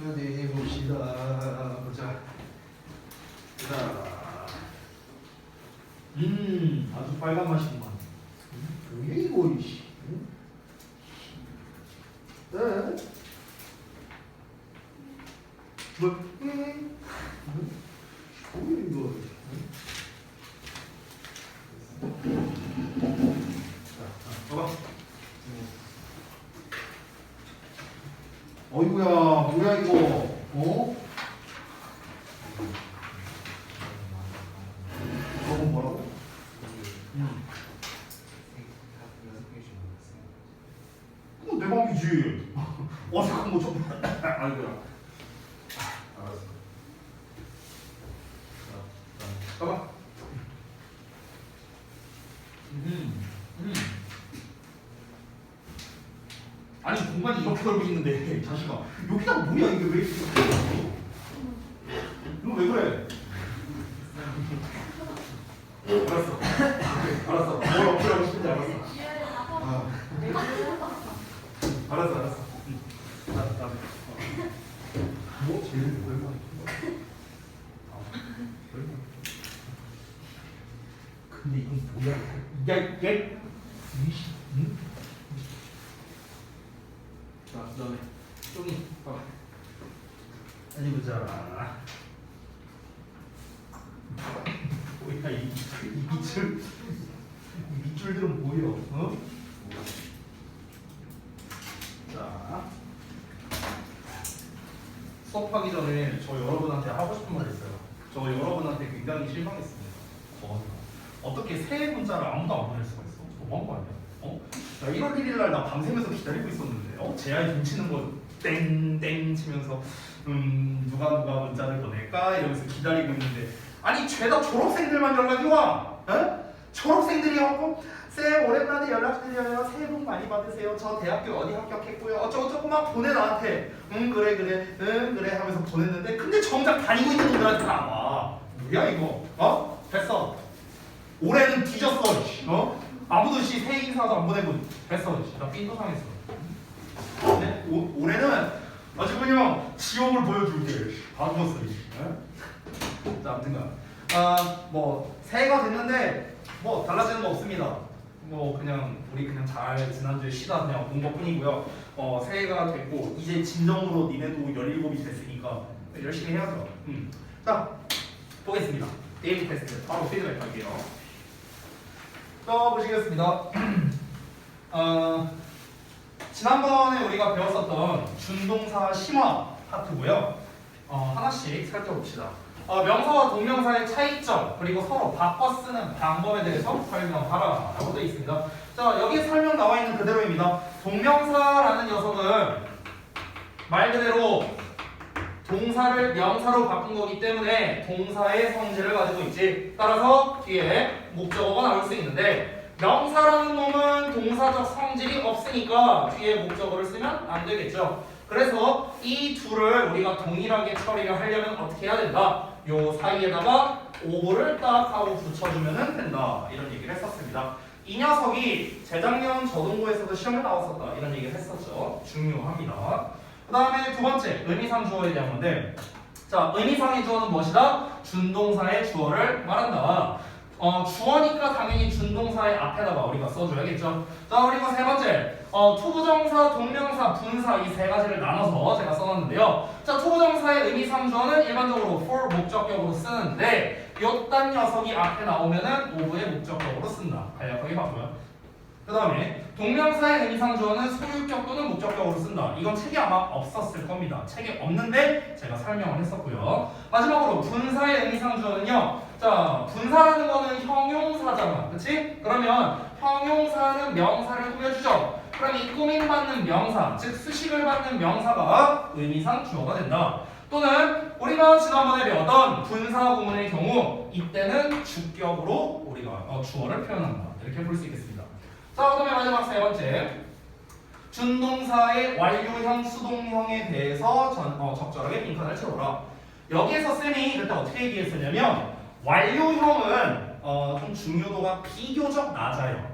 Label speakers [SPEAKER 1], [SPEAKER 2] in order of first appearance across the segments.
[SPEAKER 1] 어디 봅시다. 보자. 자, 아주 빨간 맛이구만. 뭐야 이거 이씨. 네. 뭐? 뭐야 이거? 자, 봐봐. 어이구야, 뭐야 이거? 어? 저건 뭐라고? 그건 내 맘이지. 어색한 거 좀. 아이고야. 알았어. 자, 봐봐. 아니 공간이 이렇게 넓어 있는데 자식아 여기다가 뭐야 이게 왜 이렇게 너 왜 그래? 알았어. 알았어. 뭘 어필하고 싶은지 알았어. 알았어. 자, 뭐 제일 얼마? 근데 이건 뭐야? 야, 응? 자, 그다음에 쪼기 봐봐. 어디 보자. 뭐야 이 밑줄 이 밑줄들은 뭐야? 어? 자, 수업하기 전에 저 여러분한테 하고 싶은 말 있어요. 저 여러분한테 굉장히 실망했습니다. 어떻게 새 문자를 아무도 안 보낼 수가 있어? 너무한 거 아니야? 어? 나 1월 1일 날 나 밤새면서 기다리고 있었는데 제아이 눈치는 거 땡땡 치면서 누가 문자를 보낼까 이러면서 기다리고 있는데 아니 죄다 졸업생들만 연락이 와. 에? 졸업생들이 와고 쌤 오랜만에 연락드려요. 새해 복 많이 받으세요. 저 대학교 어디 합격했고요. 어쩌고저쩌고 막 보내 나한테. 그래 하면서 보냈는데 근데 정작 다니고 있는 분들한테 안 와. 뭐야 이거? 어? 됐어. 올해는 뒤졌어. 아무도 새해 인사도 안 보내고 됐어. 나 삔도 상했어. 네? 올해는 아주 그냥 지옥을 보여줄게. 다 죽었어. 자, 아무튼간 뭐 새해가 됐는데 뭐 달라지는 거 없습니다. 뭐 그냥 우리 그냥 잘 지난주에 쉬다 그냥 온 것뿐이고요. 새해가 됐고 이제 진정으로 니네도 17이 됐으니까 열심히 해야죠. 자, 보겠습니다. 데일리 테스트 바로 피드백 할게요. 보시겠습니다. 지난번에 우리가 배웠었던 준동사 심화 파트고요. 하나씩 살펴봅시다. 명사와 동명사의 차이점 그리고 서로 바꿔 쓰는 방법에 대해서 설명하라 라고 되어 있습니다. 자, 여기 설명 나와 있는 그대로입니다. 동명사라는 녀석은 말 그대로 동사를 명사로 바꾼 거기 때문에 동사의 성질을 가지고 있지. 따라서 뒤에 목적어가 나올 수 있는데 명사라는 놈은 동사적 성질이 없으니까 뒤에 목적어를 쓰면 안 되겠죠. 그래서 이 둘을 우리가 동일하게 처리를 하려면 어떻게 해야 된다? 요 사이에다가 오브를 딱 하고 붙여주면 된다. 이런 얘기를 했었습니다. 이 녀석이 재작년 저동고에서도 시험에 나왔었다. 이런 얘기를 했었죠. 중요합니다. 그 다음에 두 번째, 의미상 주어에 대한 건데 자, 의미상의 주어는 무엇이다? 준동사의 주어를 말한다. 주어니까 당연히 준동사의 앞에다가 우리가 써줘야겠죠. 자, 그리고 세 번째, 투부정사, 동명사, 분사 이 세 가지를 나눠서 제가 써놨는데요. 자, 투부정사의 의미상 주어는 일반적으로 for 목적격으로 쓰는데 요딴 녀석이 앞에 나오면은 오브의 목적격으로 쓴다. 간략하게 봤고요. 그 다음에 동명사의 의미상 주어는 소유격 또는 목적격으로 쓴다. 이건 책에 아마 없었을 겁니다. 책에 없는데 제가 설명을 했었고요. 마지막으로 분사의 의미상 주어는요. 자, 분사라는 거는 형용사잖아. 그치? 그러면 형용사는 명사를 꾸며주죠. 그럼 이 꾸밈받는 명사, 즉 수식을 받는 명사가 의미상 주어가 된다. 또는 우리가 지난번에 배웠던 분사 구문의 경우 이때는 주격으로 우리가 주어를 표현한다. 이렇게 볼 수 있겠습니다. 자, 그다음에 마지막 세 번째, 준동사의 완료형, 수동형에 대해서 적절하게 빈칸을 채워라. 여기에서 쌤이 그때 어떻게 얘기했었냐면 완료형은 좀 중요도가 비교적 낮아요.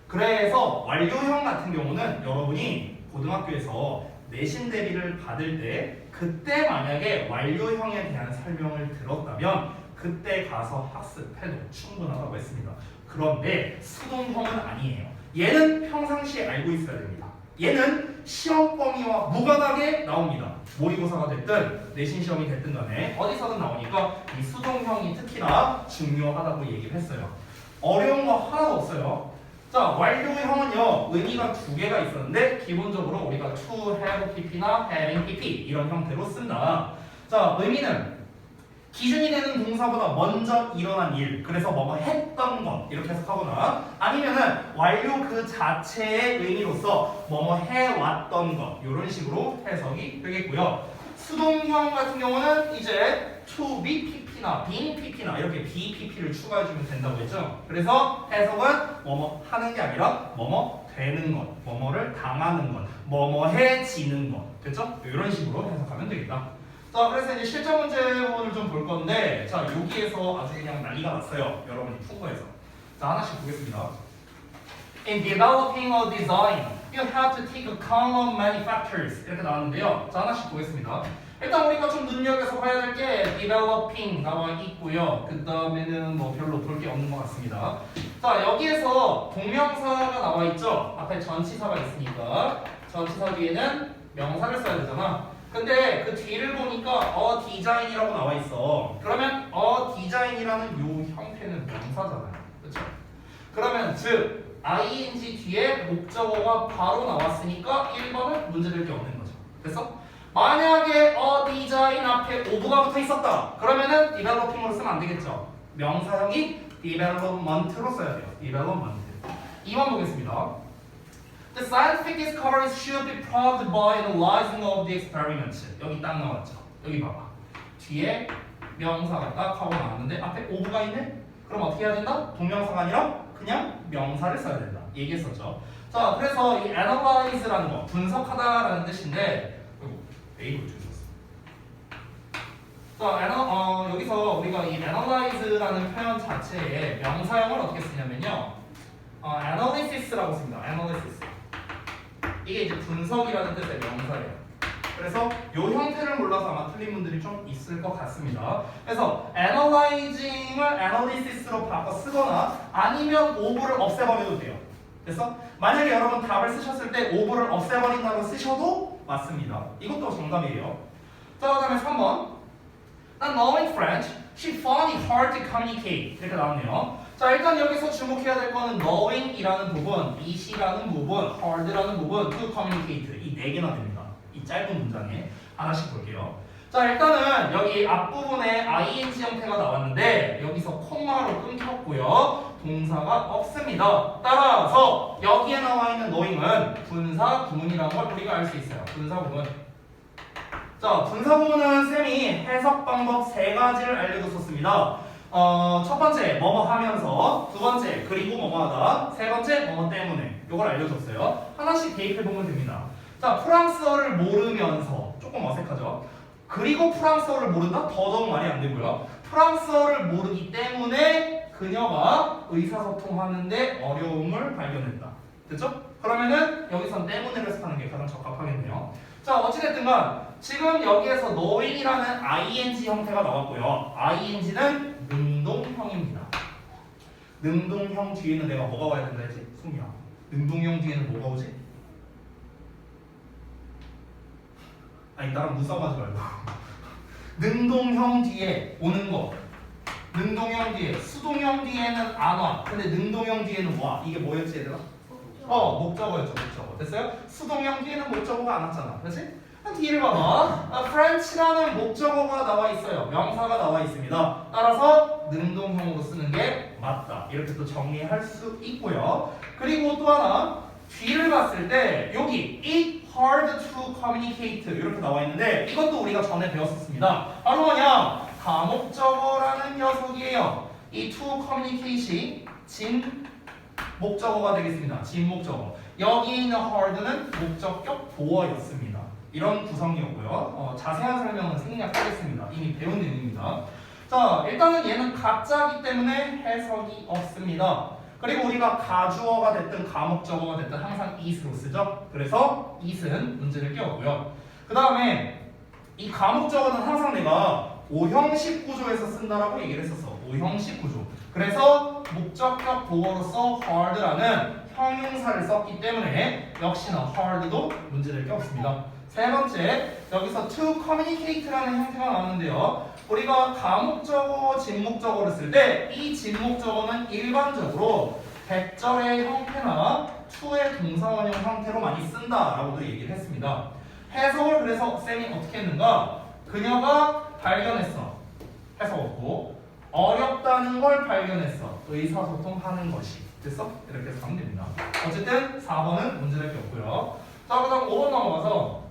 [SPEAKER 1] 그래서 완료형 같은 경우는 여러분이 고등학교에서 내신 대비를 받을 때 그때 만약에 완료형에 대한 설명을 들었다면 그때 가서 학습해도 충분하다고 했습니다. 그런데 수동형은 아니에요. 얘는 평상시에 알고 있어야 됩니다. 얘는 시험 범위와 무관하게 나옵니다. 모의고사가 됐든 내신 시험이 됐든 간에 어디서든 나오니까 이 수동형이 특히나 중요하다고 얘기를 했어요. 어려운 거 하나도 없어요. 자, 완료형은요 의미가 두 개가 있었는데 기본적으로 우리가 to have pp나 having pp 이런 형태로 쓴다. 자, 의미는 기준이 되는 동사보다 먼저 일어난 일, 그래서 뭐뭐 했던 것 이렇게 해석하거나 아니면은 완료 그 자체의 의미로서 뭐뭐 해왔던 것 이런 식으로 해석이 되겠고요. 수동형 같은 경우는 이제 to be pp나 being pp나 이렇게 be pp를 추가해주면 된다고 했죠. 그래서 해석은 뭐뭐 하는 게 아니라 뭐뭐 되는 것, 뭐뭐를 당하는 것, 뭐뭐해지는 것 됐죠? 이런 식으로 해석하면 되겠다. 자, 그래서 이제 실전 문제 부분을 좀 볼 건데, 자, 여기에서 아주 그냥 난리가 났어요. 여러분이 푼 거에서. 자, 하나씩 보겠습니다. In developing a design, you have to take account of many factors. 이렇게 나왔는데요. 자, 하나씩 보겠습니다. 일단 우리가 좀 눈여겨서 봐야 될 게 developing 나와 있고요. 그 다음에는 뭐 별로 볼 게 없는 것 같습니다. 자, 여기에서 동명사가 나와 있죠. 앞에 전치사가 있으니까 전치사 뒤에는 명사를 써야 되잖아. 근데 그 뒤를 보니까 디자인이라고 나와 있어. 그러면 디자인이라는 요 형태는 명사잖아요. 그렇죠? 그러면 즉 ing 뒤에 목적어가 바로 나왔으니까 1번은 문제될 게 없는 거죠. 됐어? 만약에 디자인 앞에 of가 붙어 있었다. 그러면은 developing으로 쓰면 안 되겠죠. 명사형이 development로 써야 돼요. development. 2번 보겠습니다. The scientific discoveries should be proved by analyzing of the experiments. 여기 딱 나왔죠. 여기 봐봐. 뒤에 명사가 딱 하고 나왔는데 앞에 of가 있네? 그럼 어떻게 해야 된다? 동명사가 아니라 그냥 명사를 써야 된다. 얘기했었죠. 자, 그래서 이 analyze라는 거, 분석하다라는 뜻인데 A로 주셨어. 자, 여기서 우리가 이 analyze라는 표현 자체에 명사형을 어떻게 쓰냐면요. analysis라고 씁니다. analysis. 이게 이제 분석이라는 뜻의 명사예요. 그래서 이 형태를 몰라서 아마 틀린 분들이 좀 있을 것 같습니다. 그래서 analyzing을 analysis로 바꿔 쓰거나 아니면 of를 없애버려도 돼요. 그래서 만약에 여러분 답을 쓰셨을 때 of를 없애버린다고 쓰셔도 맞습니다. 이것도 정답이에요. 자, 그 다음에 3번. Not knowing French, she found it hard to communicate. 이렇게 나왔네요. 자, 일단 여기서 주목해야 될 거는 knowing이라는 부분, it이라는 부분, hard라는 부분, to communicate 이 4개나 됩니다. 이 짧은 문장에 하나씩 볼게요. 자, 일단은 여기 앞부분에 ing 형태가 나왔는데 여기서 콤마로 끊겼고요. 동사가 없습니다. 따라서 여기에 나와 있는 knowing은 분사 구문이라는 걸 우리가 알 수 있어요. 분사 구문. 자, 분사 구문은 쌤이 해석 방법 3가지를 알려줬었습니다. 첫 번째 뭐뭐 하면서, 두 번째 그리고 뭐뭐 하다, 세 번째 뭐뭐 때문에. 이걸 알려줬어요. 하나씩 대입해 보면 됩니다. 자, 프랑스어를 모르면서 조금 어색하죠. 그리고 프랑스어를 모른다? 더더욱 말이 안 되고요. 프랑스어를 모르기 때문에 그녀가 의사소통하는데 어려움을 발견했다. 됐죠? 그러면은 여기선 때문에를 해석하는 게 가장 적합하겠네요. 자, 어찌됐든간 지금 여기에서 knowing이라는 ing 형태가 나왔고요. ing는 능동형입니다. 능동형 뒤에는 내가 뭐가 와야 된다 했지? 승미야. 능동형 뒤에는 뭐가 오지? 아니, 나랑 무싸움하지 말고. 능동형 뒤에 오는 거. 능동형 뒤에, 수동형 뒤에는 안 와. 근데 능동형 뒤에는 와. 이게 뭐였지, 얘들아? 목적어였죠, 목적어. 됐어요? 수동형 뒤에는 목적어가 안 왔잖아. 그렇지? 뒤를 봐봐. French라는 목적어가 나와 있어요. 명사가 나와 있습니다. 따라서 능동형으로 쓰는 게 맞다. 이렇게 또 정리할 수 있고요. 그리고 또 하나, 뒤를 봤을 때 여기 it hard to communicate 이렇게 나와 있는데 이것도 우리가 전에 배웠었습니다. 바로 뭐냐? 가목적어라는 녀석이에요. 이 to communicate이 진 목적어가 되겠습니다. 진 목적어. 여기 있는 hard는 목적격 보어였습니다. 이런 구성이었고요. 자세한 설명은 생략하겠습니다. 이미 배운 내용입니다. 자, 일단은 얘는 가짜이기 때문에 해석이 없습니다. 그리고 우리가 가주어가 됐든 가목적어가 됐든 항상 is로 쓰죠. 그래서 is는 문제를 깨웠고요. 그 다음에 이 가목적어는 항상 내가 오형식 구조에서 쓴다라고 얘기를 했었어. 오형식 구조. 그래서 목적격 보어로서 hard라는 형용사를 썼기 때문에 역시나 hard도 문제를 깨웠습니다. 세 번째, 여기서 to communicate라는 형태가 나오는데요. 우리가 가목적어, 진목적어를 쓸 때 이 진목적어는 일반적으로 백절의 형태나 to의 동사원형 형태로 많이 쓴다라고도 얘기를 했습니다. 해석을 그래서 쌤이 어떻게 했는가? 그녀가 발견했어. 해석 없고 어렵다는 걸 발견했어. 의사소통하는 것이. 됐어? 이렇게 해서 하면 됩니다. 어쨌든 4번은 문제될 게 없고요. 자, 그 다음 5번 넘어가서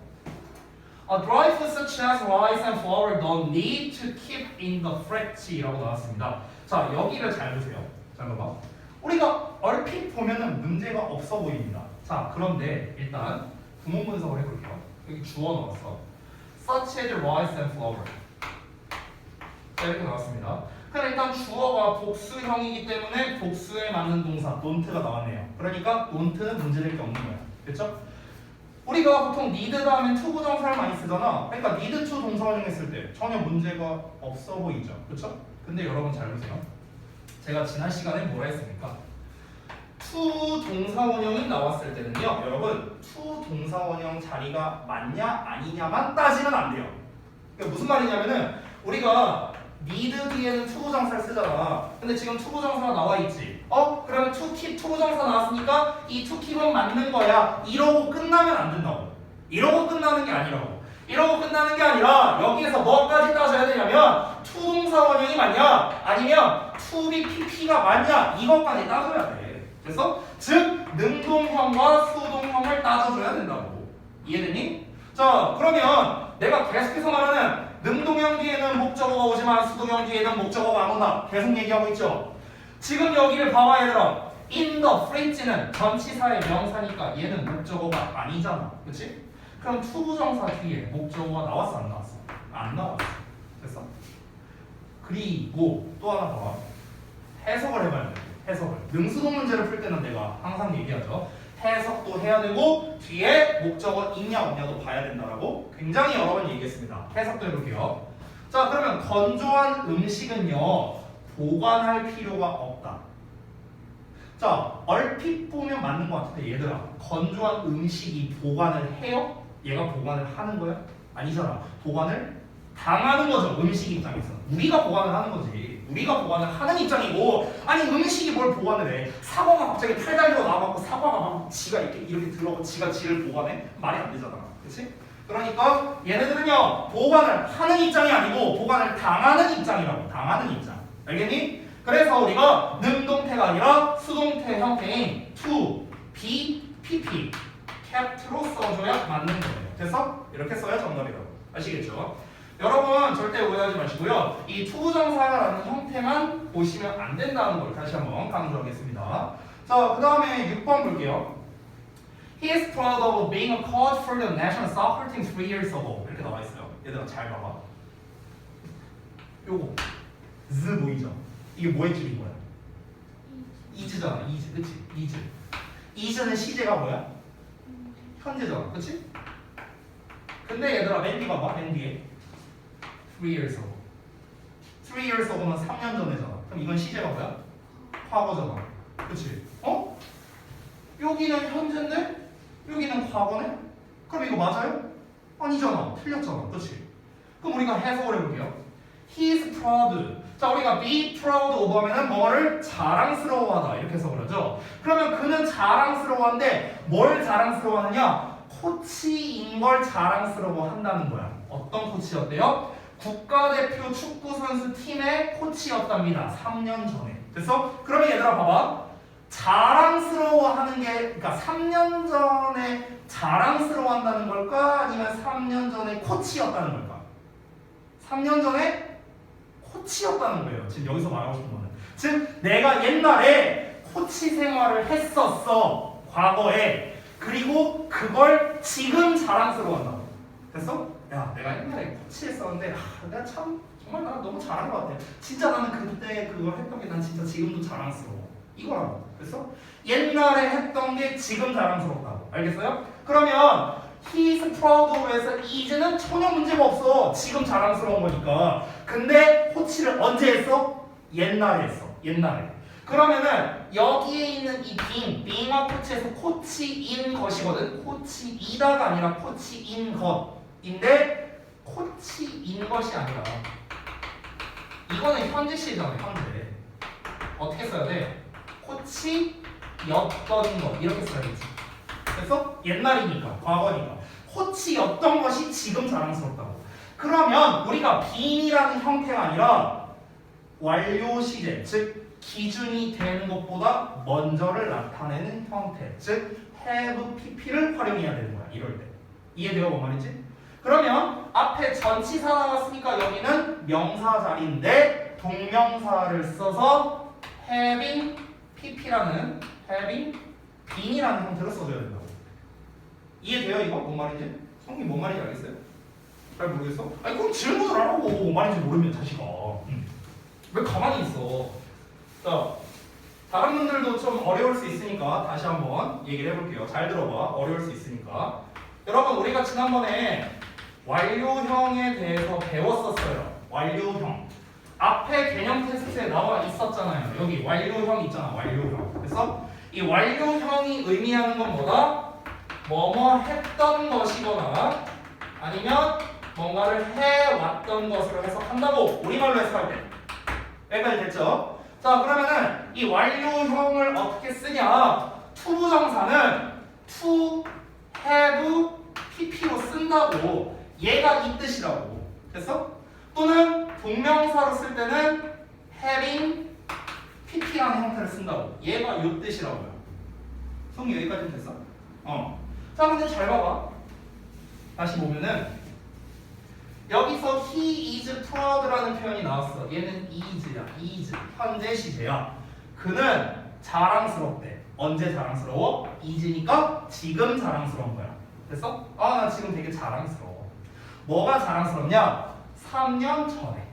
[SPEAKER 1] A dry food such as rice and flour don't need to keep in the fridge 라고 나왔습니다. 자, 여기를 잘 보세요. 잘 봐봐. 우리가 얼핏 보면은 문제가 없어 보입니다. 자, 그런데 일단 구문 분석을 해볼게요. 여기 주어 넣었어. Such as rice and flour. 자, 이렇게 나왔습니다. 그럼 일단 주어가 복수형이기 때문에 복수에 맞는 동사 don't가 나왔네요. 그러니까 don't는 문제될 게 없는 거야. 그렇죠? 우리가 보통 need 다음에 to 부정사를 많이 쓰잖아. 그러니까 need to 동사원형 했을 때 전혀 문제가 없어 보이죠. 그렇죠? 근데 여러분 잘 보세요. 제가 지난 시간에 뭐라 했습니까? to 동사원형이 나왔을 때는요. 여러분 to 동사원형 자리가 맞냐 아니냐만 따지면 안 돼요. 그러니까 무슨 말이냐면은 우리가 need 뒤에는 to 부정사를 쓰잖아. 근데 지금 to 부정사가 나와 있지. 그러면 to keep to 부정사 나왔으니까 이 to keep은 맞는 거야. 이러고 끝나면 안 된다고. 이러고 끝나는 게 아니라고. 이러고 끝나는 게 아니라 여기에서 뭐까지 따져야 되냐면 to 동사원형이 맞냐 아니면 to be pp가 맞냐 이것까지 따져야 돼. 그래서 즉 능동형과 수동형을 따져줘야 된다고. 이해되니? 자, 그러면 내가 계속해서 말하는 능동형 뒤에는 목적어가 오지만 수동형 뒤에는 목적어가 안 온다. 계속 얘기하고 있죠. 지금 여기를 봐봐 얘들아. in the fridge는 전치사의 명사니까 얘는 목적어가 아니잖아. 그치? 그럼 투부정사 뒤에 목적어가 나왔어 안 나왔어? 안 나왔어. 됐어? 그리고 또 하나 봐봐. 해석을 해봐야 돼. 해석을. 능수동 문제를 풀 때는 내가 항상 얘기하죠. 해석도 해야 되고 뒤에 목적어 있냐 없냐도 봐야 된다라고 굉장히 여러 번 얘기했습니다. 해석도 해볼게요. 자, 그러면 건조한 음식은요 보관할 필요가 없다. 자, 얼핏 보면 맞는 것 같은데 얘들아, 건조한 음식이 보관을 해요? 얘가 보관을 하는 거야? 아니잖아. 보관을 당하는 거죠. 음식 입장에서 우리가 보관을 하는 거지. 우리가 보관을 하는 입장이고, 아니 음식이 뭘 보관을 해? 사과가 갑자기 팔다리로 나와갖고 사과가 막 지가 이렇게 들어가고 지가 지를 보관해? 말이 안 되잖아. 그렇지? 그러니까 얘네들은요 보관을 하는 입장이 아니고 보관을 당하는 입장이라고. 당하는 입장. 알겠니? 그래서 우리가 능동태가 아니라 수동태 형태인 to, be, pp, kept로 써줘야 맞는 거예요. 됐어? 이렇게 써야 정답이라고. 아시겠죠? 여러분 절대 오해하지 마시고요. 이 투부정사라는 형태만 보시면 안 된다는 걸 다시 한번 강조하겠습니다. 자, 그 다음에 6번 볼게요. He is proud of being a coach for the national soccer team 3 years ago. 이렇게 나와 있어요. 얘들아 잘 봐봐. 요거 z 보이죠? 이게 뭐의 줄인 거야? is잖아. is. 그치? is. is는 시제가 뭐야? 현재잖아. 그치? 근데 얘들아 맨 뒤 봐봐. 맨 뒤에 3 years ago. 3 years ago는 3년 전에잖아. 그럼 이건 시제가 뭐야? 과거잖아. 그치? 여기는 현재인데 여기는 과거네? 그럼 이거 맞아요? 아니잖아. 틀렸잖아. 그치? 그럼 우리가 해석을 해볼게요. He is proud. 자, 우리가 be proud of 하면은 뭐를 자랑스러워하다 이렇게 해석을 하죠. 그러면 그는 자랑스러워한데 뭘 자랑스러워하느냐? 코치인 걸 자랑스러워한다는 거야. 어떤 코치였대요? 국가대표 축구선수 팀의 코치였답니다. 3년 전에. 됐어? 그러면 얘들아 봐봐. 자랑스러워하는 게 그러니까 3년 전에 자랑스러워한다는 걸까? 아니면 3년 전에 코치였다는 걸까? 3년 전에 코치였다는 거예요. 지금 여기서 말하고 싶은 거는. 즉 내가 옛날에 코치 생활을 했었어. 과거에. 그리고 그걸 지금 자랑스러워한다고. 됐어? 야, 내가 옛날에 코치했었는데 내가 참 정말 나 너무 잘한 것 같아. 진짜 나는 그때 그걸 했던 게 난 진짜 지금도 자랑스러워. 이거라고. 그래서 옛날에 했던 게 지금 자랑스럽다고. 알겠어요? 그러면 he is proud of에서 is는 전혀 문제가 없어. 지금 자랑스러운 거니까. 근데 코치를 언제 했어? 옛날에 했어. 옛날에. 그러면은 여기에 있는 이 being과 코치에서 코치인 것이거든. 코치이다가 아니라 코치인 것인데 코치인 것이 아니라 이거는 현재 시잖아요. 현재. 어떻게 써야 돼? 코치였던 것 이렇게 써야겠지. 그래서 옛날이니까 과거니까 코치였던 것이 지금 자랑스럽다고. 그러면 우리가 being이라는 형태가 아니라 완료 시제 즉 기준이 되는 것보다 먼저를 나타내는 형태 즉 have pp를 활용해야 되는 거야. 이럴 때 이해돼요? 뭔 말인지? 그러면 앞에 전치사 나왔으니까 여기는 명사 자리인데 동명사를 써서 having pp라는 having being이라는 형태로 써줘야 된다고. 이해돼요? 이거? 뭔 말인지? 성님 뭔 말인지 알겠어요? 잘 모르겠어? 아니 그럼 질문을 안 하고 뭔 말인지 모르면 자식아 왜 가만히 있어? 자, 다른 분들도 좀 어려울 수 있으니까 다시 한번 얘기를 해볼게요. 잘 들어봐. 어려울 수 있으니까. 여러분 우리가 지난번에 완료형에 대해서 배웠었어요. 완료형. 앞에 개념 테스트에 나와 있었잖아요. 여기 완료형 있잖아. 완료형. 그래서 이 완료형이 의미하는 건 뭐다? 뭐뭐 했던 것이거나 아니면 뭔가를 해왔던 것으로 해석한다고 우리말로 해석할 때. 여기까지 됐죠? 자 그러면은 이 완료형을 어떻게 쓰냐? 투부정사는 to, have, pp로 쓴다고. 얘가 이 뜻이라고. 됐어? 또는 동명사로 쓸 때는 having pp라는 형태를 쓴다고. 얘가 이 뜻이라고요. 성이 여기까지 됐어? 자 근데 잘 봐봐. 다시 보면은 여기서 he is proud라는 표현이 나왔어. 얘는 is야. is. 현재 시제야. 그는 자랑스럽대. 언제 자랑스러워? is니까 지금 자랑스러운 거야. 됐어? 아, 나 지금 되게 자랑스러워. 뭐가 자랑스럽냐? 3년 전에.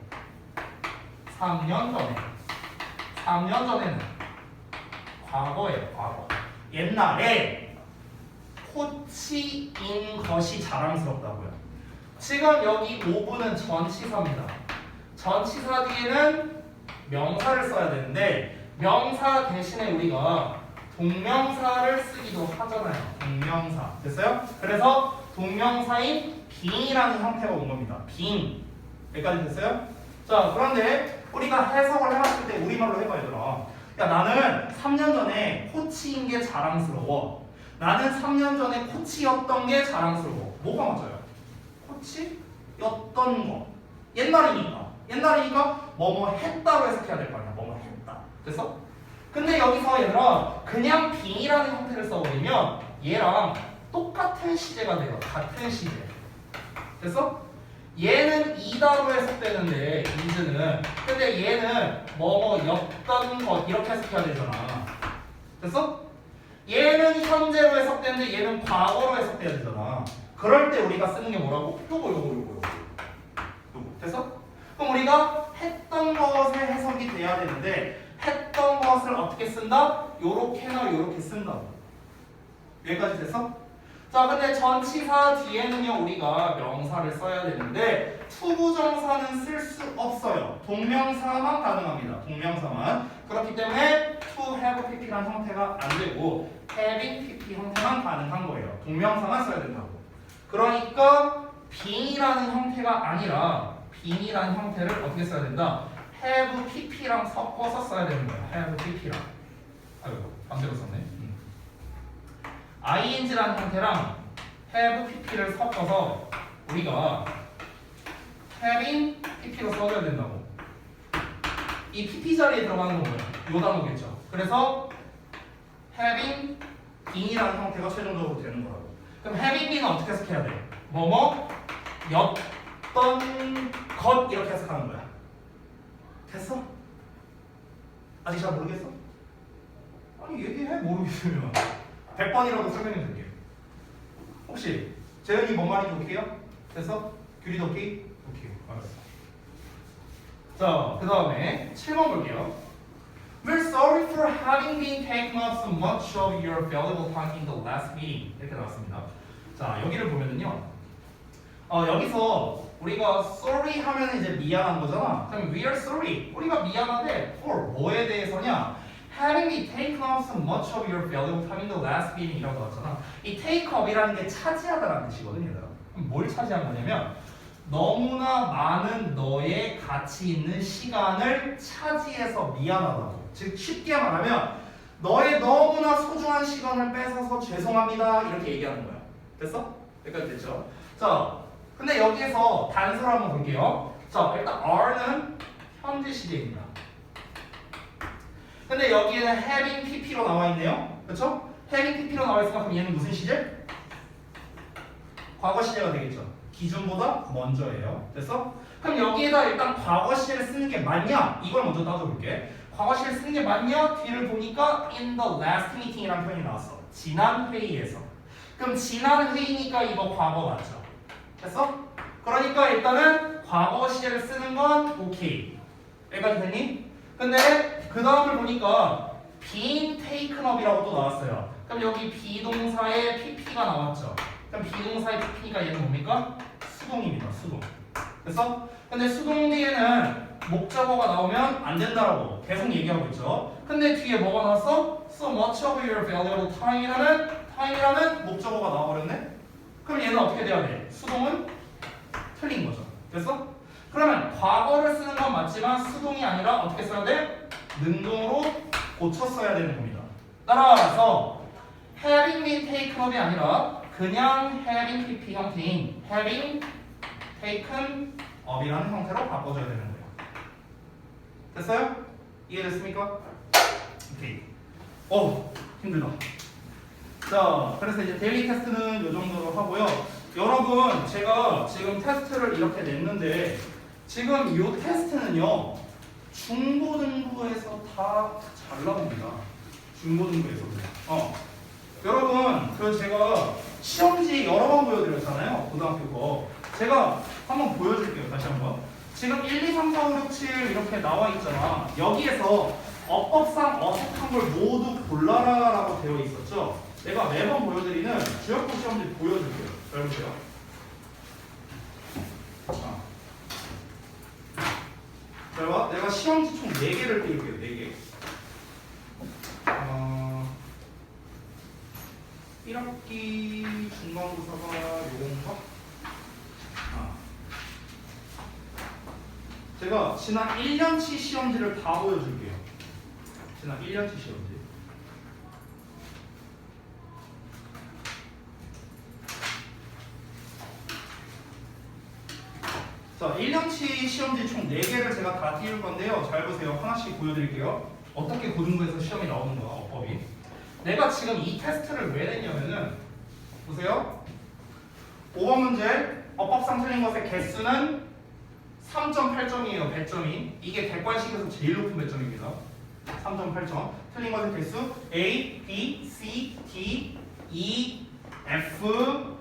[SPEAKER 1] 3년 전에. 3년 전에는 과거예요. 과거. 옛날에 코치인 것이 자랑스럽다고요. 지금 여기 5분은 전치사입니다. 전치사 뒤에는 명사를 써야 되는데 명사 대신에 우리가 동명사를 쓰기도 하잖아요. 동명사. 됐어요? 그래서 동명사인 being이라는 형태가 온 겁니다. being. 여기까지 됐어요? 자, 그런데 우리가 해석을 해봤을 때 우리말로 해봐 얘들아. 야, 나는 3년 전에 코치인 게 자랑스러워. 나는 3년 전에 코치였던 게 자랑스러워. 뭐가 맞아요? 코치였던 거. 옛날이니까 뭐뭐 했다로 해석해야 될 거 아니야. 뭐뭐 했다. 됐어? 근데 여기서 얘들아 그냥 being이라는 형태를 써버리면 얘랑 똑같은 시제가 돼요. 같은 시제. 됐어? 얘는 이다로 해석되는데 is는 근데 얘는 뭐뭐였던 것 이렇게 해석해야 되잖아. 됐어? 얘는 현재로 해석되는데 얘는 과거로 해석돼야 되잖아. 그럴 때 우리가 쓰는 게 뭐라고? 요거. 됐어? 그럼 우리가 했던 것에 해석이 돼야 되는데 했던 것을 어떻게 쓴다? 요렇게나 요렇게 쓴다. 여기까지 됐어? 자, 근데 전치사 뒤에는요 우리가 명사를 써야 되는데 투부정사는 쓸 수 없어요. 동명사만 가능합니다. 동명사만. 그렇기 때문에 to have pp라는 형태가 안 되고 having pp 형태만 가능한 거예요. 동명사만 써야 된다고. 그러니까 being이라는 형태가 아니라 being이라는 형태를 어떻게 써야 된다? have pp랑 섞어서 써야 되는 거야. have pp랑. 아이고 반대로 썼네. ing라는 형태랑 have pp를 섞어서 우리가 having pp로 써줘야 된다고. 이 pp 자리에 들어가는 건 뭐야? 요 단어겠죠. 그래서 having being이라는 형태가 최종적으로 되는 거라고. 그럼 having being은 어떻게 해석해야 돼? 뭐뭐 였던 것 이렇게 해석하는 거야. 됐어? 아직 잘 모르겠어? 아니 얘기해. 모르겠으면 100번이라도 설명해 줄게. 혹시 재현이 뭔 말인지 오케이요? 됐어? 규리도 오케이? 오케이. 알았어. 자, 그 다음에 7번 볼게요. We're sorry for having been taken up so much of your valuable time in the last meeting. 이렇게 나왔습니다. 자, 여기를 보면은요. 여기서 우리가 sorry 하면 이제 미안한 거잖아. 그럼 we are sorry. 우리가 미안한데 for 뭐에 대해서냐? Having been taken up so much of your valuable time in the last meeting 이라고 나왔잖아. 이 take up이라는 게 차지하다라는 뜻이거든요. 그럼 뭘 차지한 거냐면 너무나 많은 너의 가치 있는 시간을 차지해서 미안하다고. 즉 쉽게 말하면 너의 너무나 소중한 시간을 뺏어서 죄송합니다 이렇게 얘기하는 거야. 됐어? 여기까지 됐죠? 자, 근데 여기에서 단서를 한번 볼게요. 자, 일단 R는 현재 시제입니다. 근데 여기에는 having pp로 나와 있네요. 그렇죠? having pp로 나와 있으니까 그럼 얘는 무슨 시제? 과거 시제가 되겠죠. 기준보다 먼저예요. 됐어? 그럼 여기에다 일단 과거 시제를 쓰는 게 맞냐? 이걸 먼저 따져볼게. 과거 시제를 쓰는 게 맞냐? 뒤를 보니까 in the last meeting이라는 표현이 나왔어. 지난 회의에서. 그럼 지난 회의니까 이거 과거 맞죠? 됐어? 그러니까 일단은 과거 시제를 쓰는 건 오케이. 여기까지 됐니? 근데 그 다음을 보니까 being taken up이라고 또 나왔어요. 그럼 여기 비동사의 pp가 나왔죠. 그럼 비동사의 pp가 얘는 뭡니까? 수동입니다. 수동. 됐어? 근데 수동 뒤에는 목적어가 나오면 안 된다라고 계속 얘기하고 있죠. 근데 뒤에 뭐가 나왔어? So much of your valuable time이라는 목적어가 나와버렸네? 그럼 얘는 어떻게 돼야 돼? 수동은 틀린 거죠. 됐어? 그러면 과거를 쓰는 건 맞지만 수동이 아니라 어떻게 써야 돼? 능동으로 고쳐 써야 되는 겁니다. 따라서 having been taken up이 아니라 그냥 having pp 형태인 having taken up이라는 형태로 바꿔줘야 되는 거예요. 됐어요? 이해됐습니까? 오케이. 힘들다. 자, 그래서 이제 데일리 테스트는 이 정도로 하고요. 여러분, 제가 지금 테스트를 이렇게 냈는데 지금 이 테스트는요 중고등부에서 다 잘 나옵니다. 중고등부에서. 여러분, 그 제가 시험지 여러 번 보여드렸잖아요. 고등학교 거. 제가 한번 보여줄게요. 다시 한번. 지금 1, 2, 3, 4, 5, 6, 7 이렇게 나와 있잖아. 여기에서 어법상 어색한 걸 모두 골라라 라고 되어 있었죠. 내가 매번 보여드리는 주역부 시험지 보여줄게요. 잘 보세요. 잘 봐. 내가 시험지 총 4개를 띄울게요. 4개. 1학기 중간고사가 요건가? 제가 지난 1년치 시험지를 다 보여줄게요. 지난 1년치 시험지. 자, 1년치 시험지 총 4개를 제가 다 띄울 건데요. 잘 보세요. 하나씩 보여드릴게요. 어떻게 고등부에서 시험이 나오는 거야, 어법이. 내가 지금 이 테스트를 왜 냈냐면은, 보세요. 5번 문제, 어법상 틀린 것의 개수는 3.8점이에요, 100점이. 이게 객관식에서 제일 높은 배점입니다. 3.8점. 틀린 것의 개수 A, B, C, D, E, F,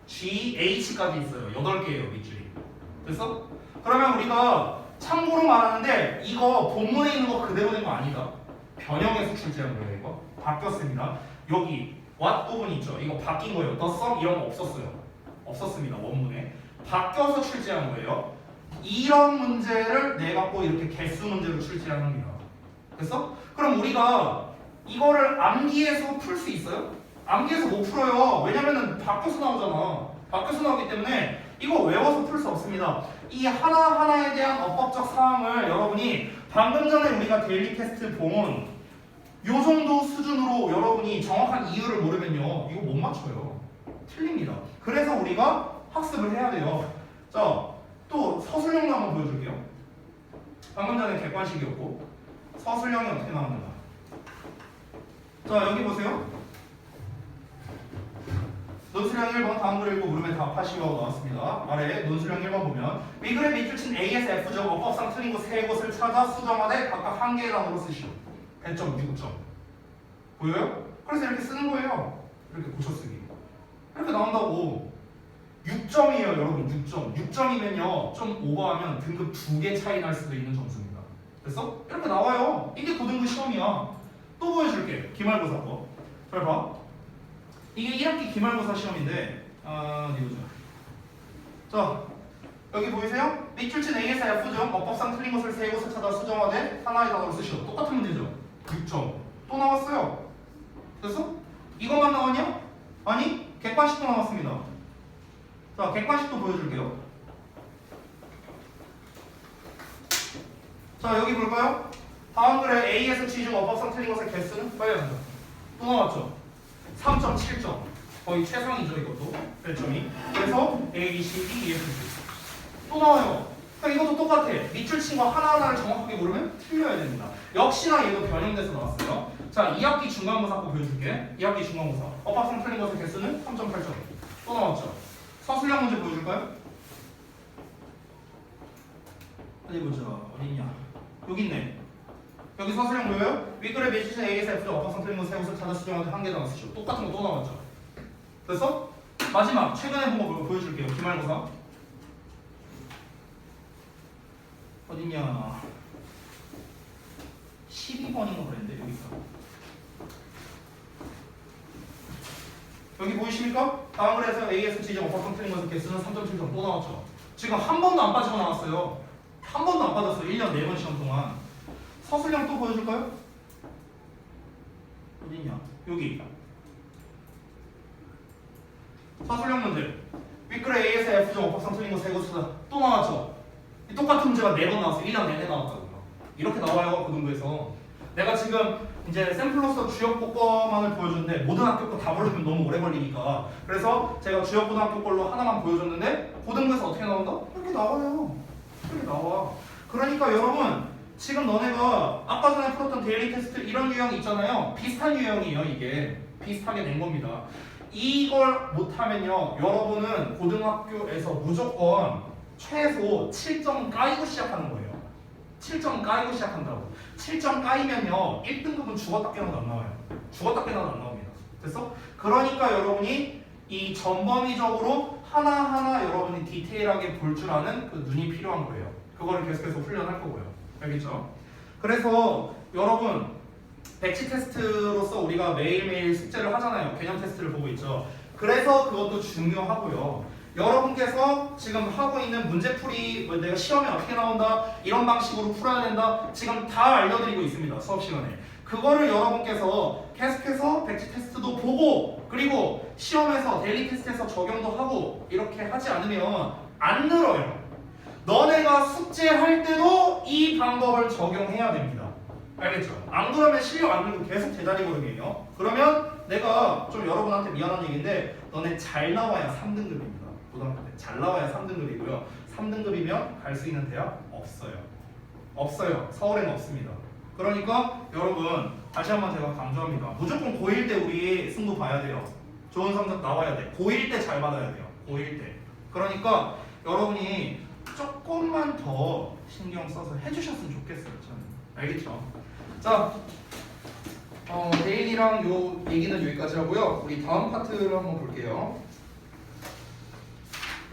[SPEAKER 1] G, H까지 있어요. 8개예요, 밑줄이. 됐어? 그러면 우리가 참고로 말하는데 이거 본문에 있는 거 그대로 된 거 아니다. 변형해서 출제한 거예요. 이거 바뀌었습니다. 여기 what 부분 있죠. 이거 바뀐 거예요. the sum 이런 거 없었어요. 없었습니다. 원문에 바뀌어서 출제한 거예요. 이런 문제를 내 갖고 이렇게 개수 문제로 출제한 겁니다. 됐어? 그럼 우리가 이거를 암기해서 풀 수 있어요? 암기해서 못 풀어요. 왜냐면은 바뀌어서 나오잖아. 바뀌어서 나오기 때문에 이거 외워서 풀 수 없습니다. 이 하나하나에 대한 어법적 사항을 여러분이 방금 전에 우리가 데일리 테스트 본 요 정도 수준으로 여러분이 정확한 이유를 모르면요 이거 못 맞춰요. 틀립니다. 그래서 우리가 학습을 해야 돼요. 자, 또 서술형도 한번 보여줄게요. 방금 전에 객관식이었고 서술형이 어떻게 나오는가. 자, 여기 보세요. 논술형 1번 다음 글 읽고 물음에 답하시오라고 나왔습니다. 아래 논술형 1번 보면 위글의 밑줄 친 A에서 F죠. 어법상 틀린 곳 3곳을 찾아 수정하되 각각 한 개의 단어로 쓰시오. 배점, 6점. 보여요? 그래서 이렇게 쓰는 거예요. 이렇게 고쳐쓰기. 이렇게 나온다고. 6점이에요, 여러분. 6점. 6점이면요 좀 오버하면 등급 2개 차이 날 수도 있는 점수입니다. 됐어? 이렇게 나와요. 이게 고등부 시험이야. 또 보여줄게. 기말고사 거. 잘 봐. 이게 1학기 기말고사 시험인데 어디 보자. 자, 여기 보이세요? 밑줄친 A에서 F중 어법상 틀린 것을 세 곳을 찾아 수정하되 하나의 단어로 쓰시오. 똑같은 문제죠. 6점. 또 나왔어요. 됐어? 이것만 나왔냐? 아니, 객관식도 나왔습니다. 자, 객관식도 보여줄게요. 자, 여기 볼까요? 다음 글에 A에서 G 중 어법상 틀린 것의 개수는 빨리 합니다. 또 나왔죠? 3.7점. 거의 최상이죠, 이것도. 1점이. 그래서 A, B, C, D, E, F, G. 또 나와요. 그러니까 이것도 똑같아. 밑줄 친 거 하나하나를 정확하게 모르면 틀려야 됩니다. 역시나 얘도 변형돼서 나왔어요. 자, 2학기 중간고사 거 보여줄게. 2학기 중간고사. 어법상 틀린 것의 개수는 3.8점. 또 나왔죠? 서술형 문제 보여줄까요? 어디 보자. 어디 있냐? 여기 있네. 여기 서술형 보여요? 윗글에 밑줄친 A에서 F중 어법상 틀린 것을 세 곳을 찾아 수정하되 한 개 더 쓰시오. 똑같은 거 또 나왔죠? 됐어? 마지막 최근에 본 거 보여줄게요. 기말고사. 어딨냐? 12번인가 그랬는데 여기 있어. 여기 보이십니까? 다음 글에서 A에서 G점 어법상 틀린 것의 개수는 3.7점 또 나왔죠. 지금 한 번도 안 빠지고 나왔어요. 한 번도 안 빠졌어요. 1년 4번 시험 동안. 서술형 또 보여줄까요? 어딨냐? 여기. 서술형 문제. 윗글에 A에서 F중 어법상 틀린 것 세 곳 찾아 또 나왔죠. 똑같은 문제가 4번 나왔어요. 1년 내내 나왔다고요. 이렇게 나와요. 고등부에서. 내가 지금 이제 샘플로서 주역 복권만을 보여줬는데 모든 학교 거 다 보려면 너무 오래 걸리니까 그래서 제가 주역 고등학교 걸로 하나만 보여줬는데 고등부에서 어떻게 나온다? 이렇게 나와요. 이렇게 나와. 그러니까 여러분 지금 너네가 아까 전에 풀었던 데일리 테스트 이런 유형이 있잖아요. 비슷한 유형이에요. 이게 비슷하게 낸 겁니다. 이걸 못하면요 여러분은 고등학교에서 무조건 최소 7점 까이고 시작하는 거예요. 7점 까이고 시작한다고. 7점 까이면요 1등급은 죽었다 깨나도 안 나와요. 죽었다 깨나도 안 나옵니다. 됐어? 그러니까 여러분이 이 전범위적으로 하나하나 여러분이 디테일하게 볼 줄 아는 그 눈이 필요한 거예요. 그거를 계속해서 훈련할 거고요. 알겠죠? 그래서 여러분 백지 테스트로서 우리가 매일매일 숙제를 하잖아요. 개념 테스트를 보고 있죠. 그래서 그것도 중요하고요. 여러분께서 지금 하고 있는 문제풀이 내가 시험에 어떻게 나온다 이런 방식으로 풀어야 된다 지금 다 알려드리고 있습니다. 수업 시간에. 그거를 여러분께서 계속해서 백지 테스트도 보고 그리고 시험에서 데일리 테스트에서 적용도 하고 이렇게 하지 않으면 안 늘어요. 너네가 숙제할 때도 이 방법을 적용해야 됩니다. 알겠죠? 안 그러면 실력 안 늘고 계속 제자리 걸음이에요. 그러면 내가 좀 여러분한테 미안한 얘기인데 너네 잘 나와야 3등급입니다. 고등학교 때 잘 나와야 3등급이고요. 3등급이면 갈 수 있는 대학 없어요. 없어요. 서울에는 없습니다. 그러니까 여러분 다시 한번 제가 강조합니다. 무조건 고1 때 우리 승부 봐야 돼요. 좋은 성적 나와야 돼. 고1 때 잘 받아야 돼요. 고1 때. 그러니까 여러분이 조금만 더 신경 써서 해주셨으면 좋겠어요. 저는. 알겠죠? 자, 데일리랑 요 얘기는 여기까지 하고요. 우리 다음 파트를 한번 볼게요.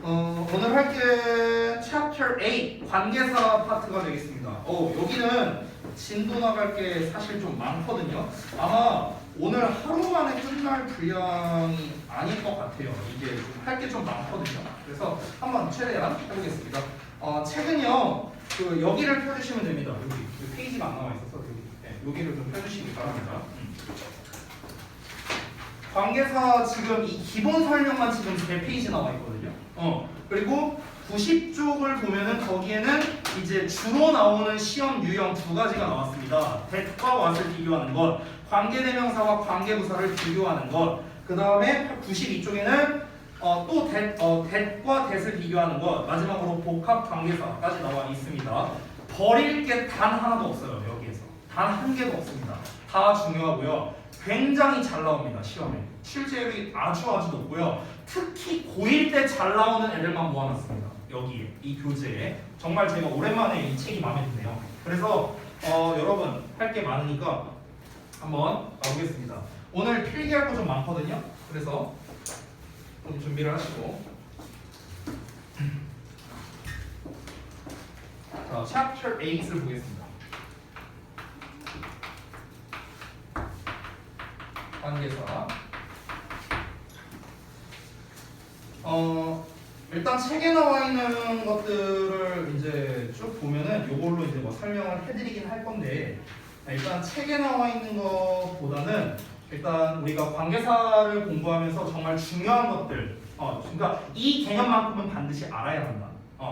[SPEAKER 1] 오늘 할 게 Chapter 8 관계사 파트가 되겠습니다. 여기는 진도 나갈 게 사실 좀 많거든요. 아마 오늘 하루 만에 끝날 분량이 아닐 것 같아요. 이게 할 게 좀 많거든요. 그래서 한번 최대한 해보겠습니다. 책은요, 여기를 펴주시면 됩니다. 여기 페이지가 안 나와 있어서 여기를 좀 펴주시기 바랍니다. 관계사 지금 이 기본 설명만 지금 3페이지 나와 있거든요. 그리고 90쪽을 보면은 거기에는 이제 주로 나오는 시험 유형 2가지가 나왔습니다. that과 what을 비교하는 것, 관계대명사와 관계부사를 비교하는 것, 그 다음에 92쪽에는 또 that과 that을 비교하는 것, 마지막으로 복합 관계사까지 나와 있습니다. 버릴 게 단 하나도 없어요. 여기에서 단 한 개도 없습니다. 다 중요하고요. 굉장히 잘 나옵니다. 시험에 출제율이 아주 높고요. 특히 고1 때 잘 나오는 애들만 모아놨습니다. 여기에 이 교재에 정말 제가 오랜만에 이 책이 마음에 드네요. 그래서 여러분 할 게 많으니까 한번 가보겠습니다. 오늘 필기할 거 좀 많거든요. 그래서 좀 준비를 하시고 자, Chapter 8을 보겠습니다. 관계사. 일단 책에 나와 있는 것들을 이제 쭉 보면은 요걸로 이제 뭐 설명을 해드리긴 할 건데, 일단 책에 나와 있는 것보다는 일단 우리가 관계사를 공부하면서 정말 중요한 것들, 그러니까 이 개념만큼은 반드시 알아야 한다.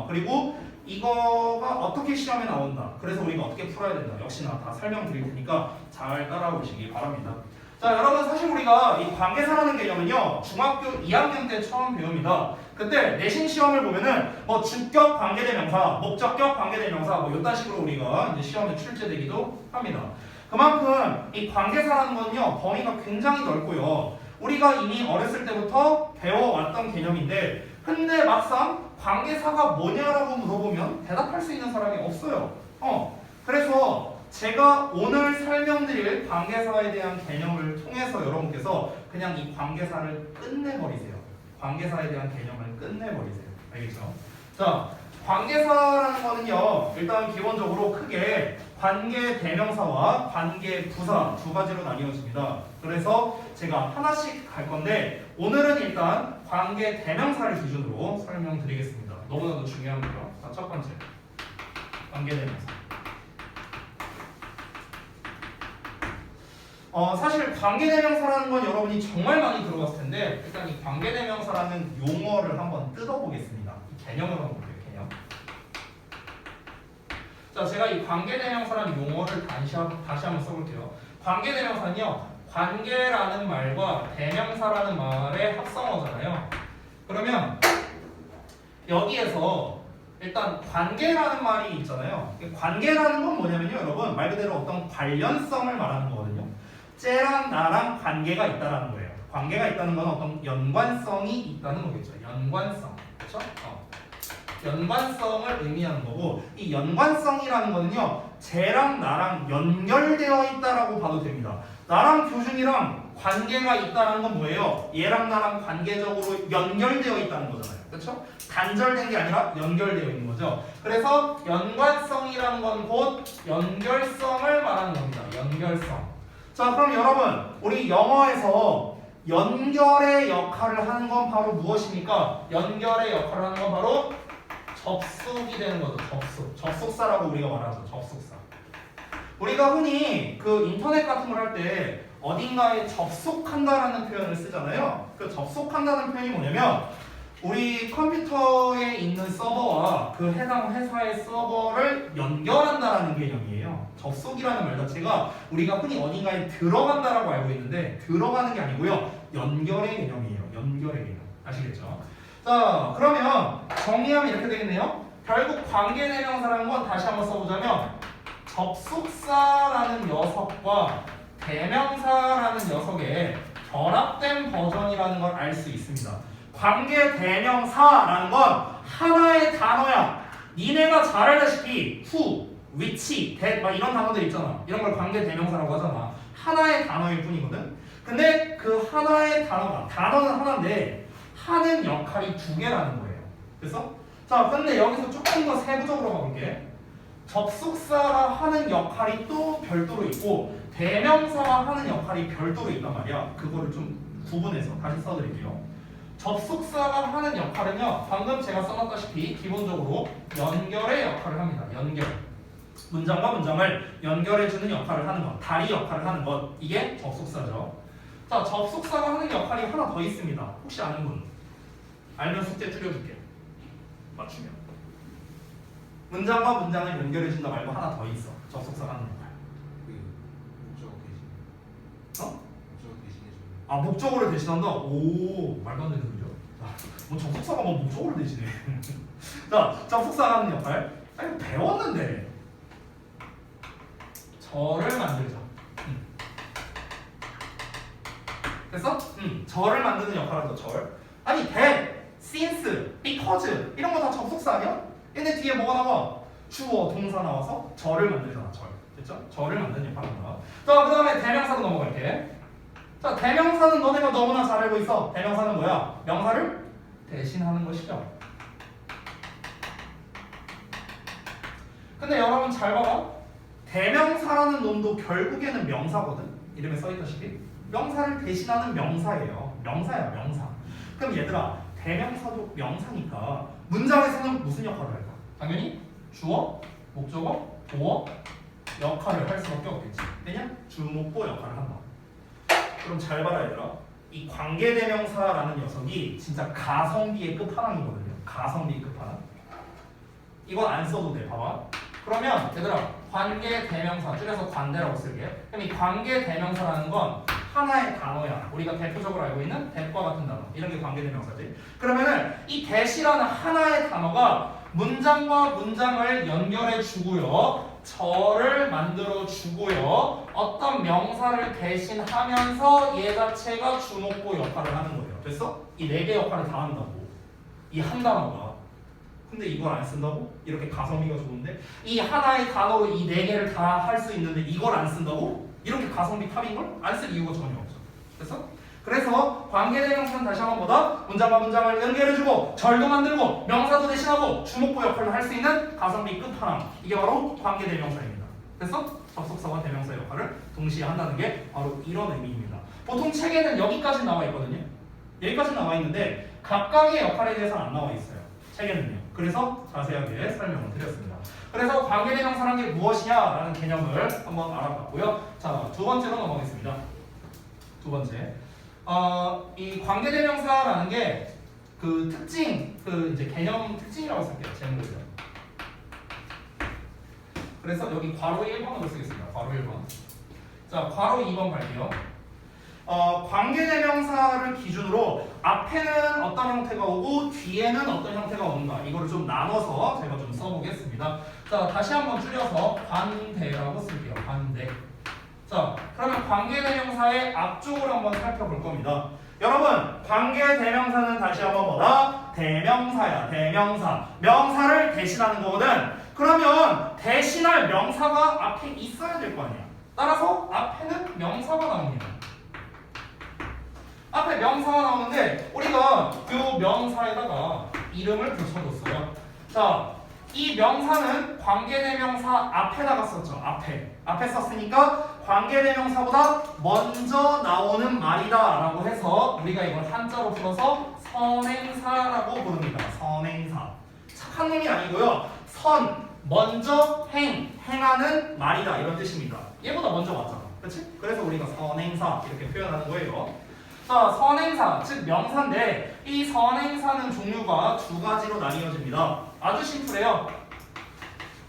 [SPEAKER 1] 그리고 이거가 어떻게 시험에 나온다. 그래서 우리가 어떻게 풀어야 된다. 역시나 다 설명드릴 테니까 잘 따라오시기 바랍니다. 자, 여러분 사실 우리가 이 관계사라는 개념은요 중학교 2학년 때 처음 배웁니다. 그때 내신 시험을 보면은 뭐 주격 관계대명사, 목적격 관계대명사 뭐 이런 식으로 우리가 이제 시험에 출제되기도 합니다. 그만큼 이 관계사라는 건요 범위가 굉장히 넓고요. 우리가 이미 어렸을 때부터 배워왔던 개념인데, 근데 막상 관계사가 뭐냐라고 물어보면 대답할 수 있는 사람이 없어요. 그래서 제가 오늘 설명드릴 관계사에 대한 개념을 통해서 여러분께서 그냥 이 관계사를 끝내버리세요. 관계사에 대한 개념을 끝내버리세요. 알겠죠? 자, 관계사라는 거는요 일단 기본적으로 크게 관계 대명사와 관계 부사 두 가지로 나뉘어집니다. 그래서 제가 하나씩 갈 건데 오늘은 일단 관계 대명사를 기준으로 설명드리겠습니다. 너무나도 중요한 거요. 자, 첫 번째 관계 대명사. 사실 관계대명사라는 건 여러분이 정말 많이 들어봤을 텐데, 일단 이 관계대명사라는 용어를 한번 뜯어보겠습니다. 이 개념을 한번 볼게요. 개념. 자, 제가 이 관계대명사라는 용어를 다시 한번 써볼게요. 관계대명사는요, 관계라는 말과 대명사라는 말의 합성어잖아요. 그러면 여기에서 일단 관계라는 말이 있잖아요. 관계라는 건 뭐냐면요, 여러분 말 그대로 어떤 관련성을 말하는 거거든요. 쟤랑 나랑 관계가 있다라는 거예요. 관계가 있다는 건 어떤 연관성이 있다는 거겠죠. 연관성, 그렇죠? 연관성을 의미하는 거고, 이 연관성이라는 거는요, 쟤랑 나랑 연결되어 있다라고 봐도 됩니다. 나랑 교준이랑 관계가 있다는 건 뭐예요? 얘랑 나랑 관계적으로 연결되어 있다는 거잖아요. 그렇죠? 단절된 게 아니라 연결되어 있는 거죠. 그래서 연관성이라는 건 곧 연결성을 말하는 겁니다. 연결성. 자, 그럼 여러분 우리 영어에서 연결의 역할을 하는 건 바로 무엇입니까? 연결의 역할을 하는 건 바로 접속이 되는 거죠. 접속사라고 우리가 말하죠. 접속사. 우리가 흔히 그 인터넷 같은 걸 할 때 어딘가에 접속한다라는 표현을 쓰잖아요. 그 접속한다는 표현이 뭐냐면 우리 컴퓨터에 있는 서버와 그 해당 회사의 서버를 연결한다라는 개념이에요. 접속이라는 말 자체가 우리가 흔히 어딘가에 들어간다라고 알고 있는데, 들어가는 게 아니고요, 연결의 개념이에요. 연결의 개념. 아시겠죠? 자, 그러면 정리하면 이렇게 되겠네요. 결국 관계대명사라는 건 다시 한번 써보자면 접속사라는 녀석과 대명사라는 녀석의 결합된 버전이라는 걸 알 수 있습니다. 관계 대명사라는 건 하나의 단어야. 니네가 잘 알다시피 who, which, that 막 이런 단어들 있잖아. 이런 걸 관계 대명사라고 하잖아. 하나의 단어일 뿐이거든. 근데 그 하나의 단어는 하나인데 하는 역할이 두 개라는 거예요. 그래서 자, 근데 여기서 조금 더 세부적으로 가볼게. 접속사가 하는 역할이 또 별도로 있고 대명사가 하는 역할이 별도로 있단 말이야. 그거를 좀 구분해서 다시 써드릴게요. 접속사가 하는 역할은요, 방금 제가 써놨다시피 기본적으로 연결의 역할을 합니다. 연결. 문장과 문장을 연결해주는 역할을 하는 것, 다리 역할을 하는 것, 이게 접속사죠. 자, 접속사가 하는 역할이 하나 더 있습니다. 혹시 아는 분? 알면 숙제 줄여줄게. 맞추면. 문장과 문장을 연결해준다 말고 하나 더 있어. 접속사가 하는 역할.
[SPEAKER 2] 목적어 대신. 목적어 대신해주는.
[SPEAKER 1] 아, 목적어를 대신한다? 오, 말도 안 되는 소리죠. 뭐 접속사가 뭐 목적어를 대신해. 자, 접속사가 하는 역할. 아니, 배웠는데. 절을 만들자. 됐어? 절을 만드는 역할을 하죠. 절. 아니, that, since, because 이런 거 다 접속사 아니야? 얘네 뒤에 뭐가 나와? 주어, 동사 나와서 절을 만들잖아. 절. 됐죠? 절을 만드는 역할을 한다. 자, 그 다음에 대명사로 넘어갈게. 자, 대명사는 너네가 너무나 잘 알고 있어. 대명사는 뭐야? 명사를 대신하는 것이죠. 근데 여러분 잘 봐봐. 대명사라는 놈도 결국에는 명사거든. 이름에 써있다시피 명사를 대신하는 명사예요. 명사야, 명사. 그럼 얘들아, 대명사도 명사니까 문장에서는 무슨 역할을 할까? 당연히 주어, 목적어, 보어 역할을 할 수밖에 없겠지. 왜냐? 주목보 역할을 한다. 그럼 잘 봐라 얘들아. 이 관계대명사라는 녀석이 진짜 가성비의 끝판왕이거든요. 가성비 끝판왕. 이건 안 써도 돼. 봐봐. 그러면 얘들아, 관계대명사 줄여서 관대라고 쓸게. 그럼 이 관계대명사라는 건 하나의 단어야. 우리가 대표적으로 알고 있는 대과 같은 단어. 이런 게 관계대명사지. 그러면은 이 대시라는 하나의 단어가 문장과 문장을 연결해 주고요. 절을 만들어 주고요. 어떤 명사를 대신하면서 얘 자체가 주목보 역할을 하는 거예요. 됐어? 이 네 개 역할을 다 한다고. 이 한 단어가. 근데 이걸 안 쓴다고? 이렇게 가성비가 좋은데? 이 하나의 단어로 이 네 개를 다 할 수 있는데 이걸 안 쓴다고? 이렇게 가성비 탑인걸? 안 쓸 이유가 전혀 없어. 됐어? 그래서 관계대명사는 다시 한번 보다 문장과 문장을 연결해주고 절도 만들고 명사도 대신하고 주목보 역할을 할 수 있는 가성비 끝판왕. 이게 바로 관계대명사입니다. 됐어? 접속사와 대명사 역할을 동시에 한다는 게 바로 이런 의미입니다. 보통 책에는 여기까지 나와 있거든요. 여기까지 나와 있는데 각각의 역할에 대해서는 안 나와 있어요. 책에는요. 그래서 자세하게 설명을 드렸습니다. 그래서 관계대명사라는 게 무엇이냐라는 개념을 한번 알아봤고요. 자, 두 번째로 넘어가겠습니다. 두 번째. 이 관계대명사라는 게 그 특징, 그 이제 개념 특징이라고 쓸게요. 제목을요. 그래서 여기 괄호 1번으로 쓰겠습니다. 괄호 1번. 자, 괄호 2번 갈게요. 관계대명사를 기준으로 앞에는 어떤 형태가 오고 뒤에는 어떤 형태가 오는가 이거를 좀 나눠서 제가 좀 써보겠습니다. 자, 다시 한번 줄여서 관대라고 쓸게요. 관대. 자, 그러면 관계대명사의 앞쪽을 한번 살펴볼 겁니다. 여러분, 관계대명사는 다시 한번 뭐다? 대명사야, 대명사. 명사를 대신하는 거거든. 그러면 대신할 명사가 앞에 있어야 될 거 아니야. 따라서 앞에는 명사가 나옵니다. 앞에 명사가 나오는데 우리가 이 명사에다가 이름을 붙여줬어요. 자, 이 명사는 관계대명사 앞에다가 썼죠. 앞에 썼으니까 관계대명사보다 먼저 나오는 말이다 라고 해서 우리가 이걸 한자로 풀어서 선행사라고 부릅니다. 선행사. 착한 놈이 아니고요. 선, 먼저 행하는 말이다 이런 뜻입니다. 얘보다 먼저 왔잖아. 그렇지? 그래서 우리가 선행사 이렇게 표현하는 거예요. 자, 선행사, 즉 명사인데 이 선행사는 종류가 두 가지로 나뉘어집니다. 아주 심플해요.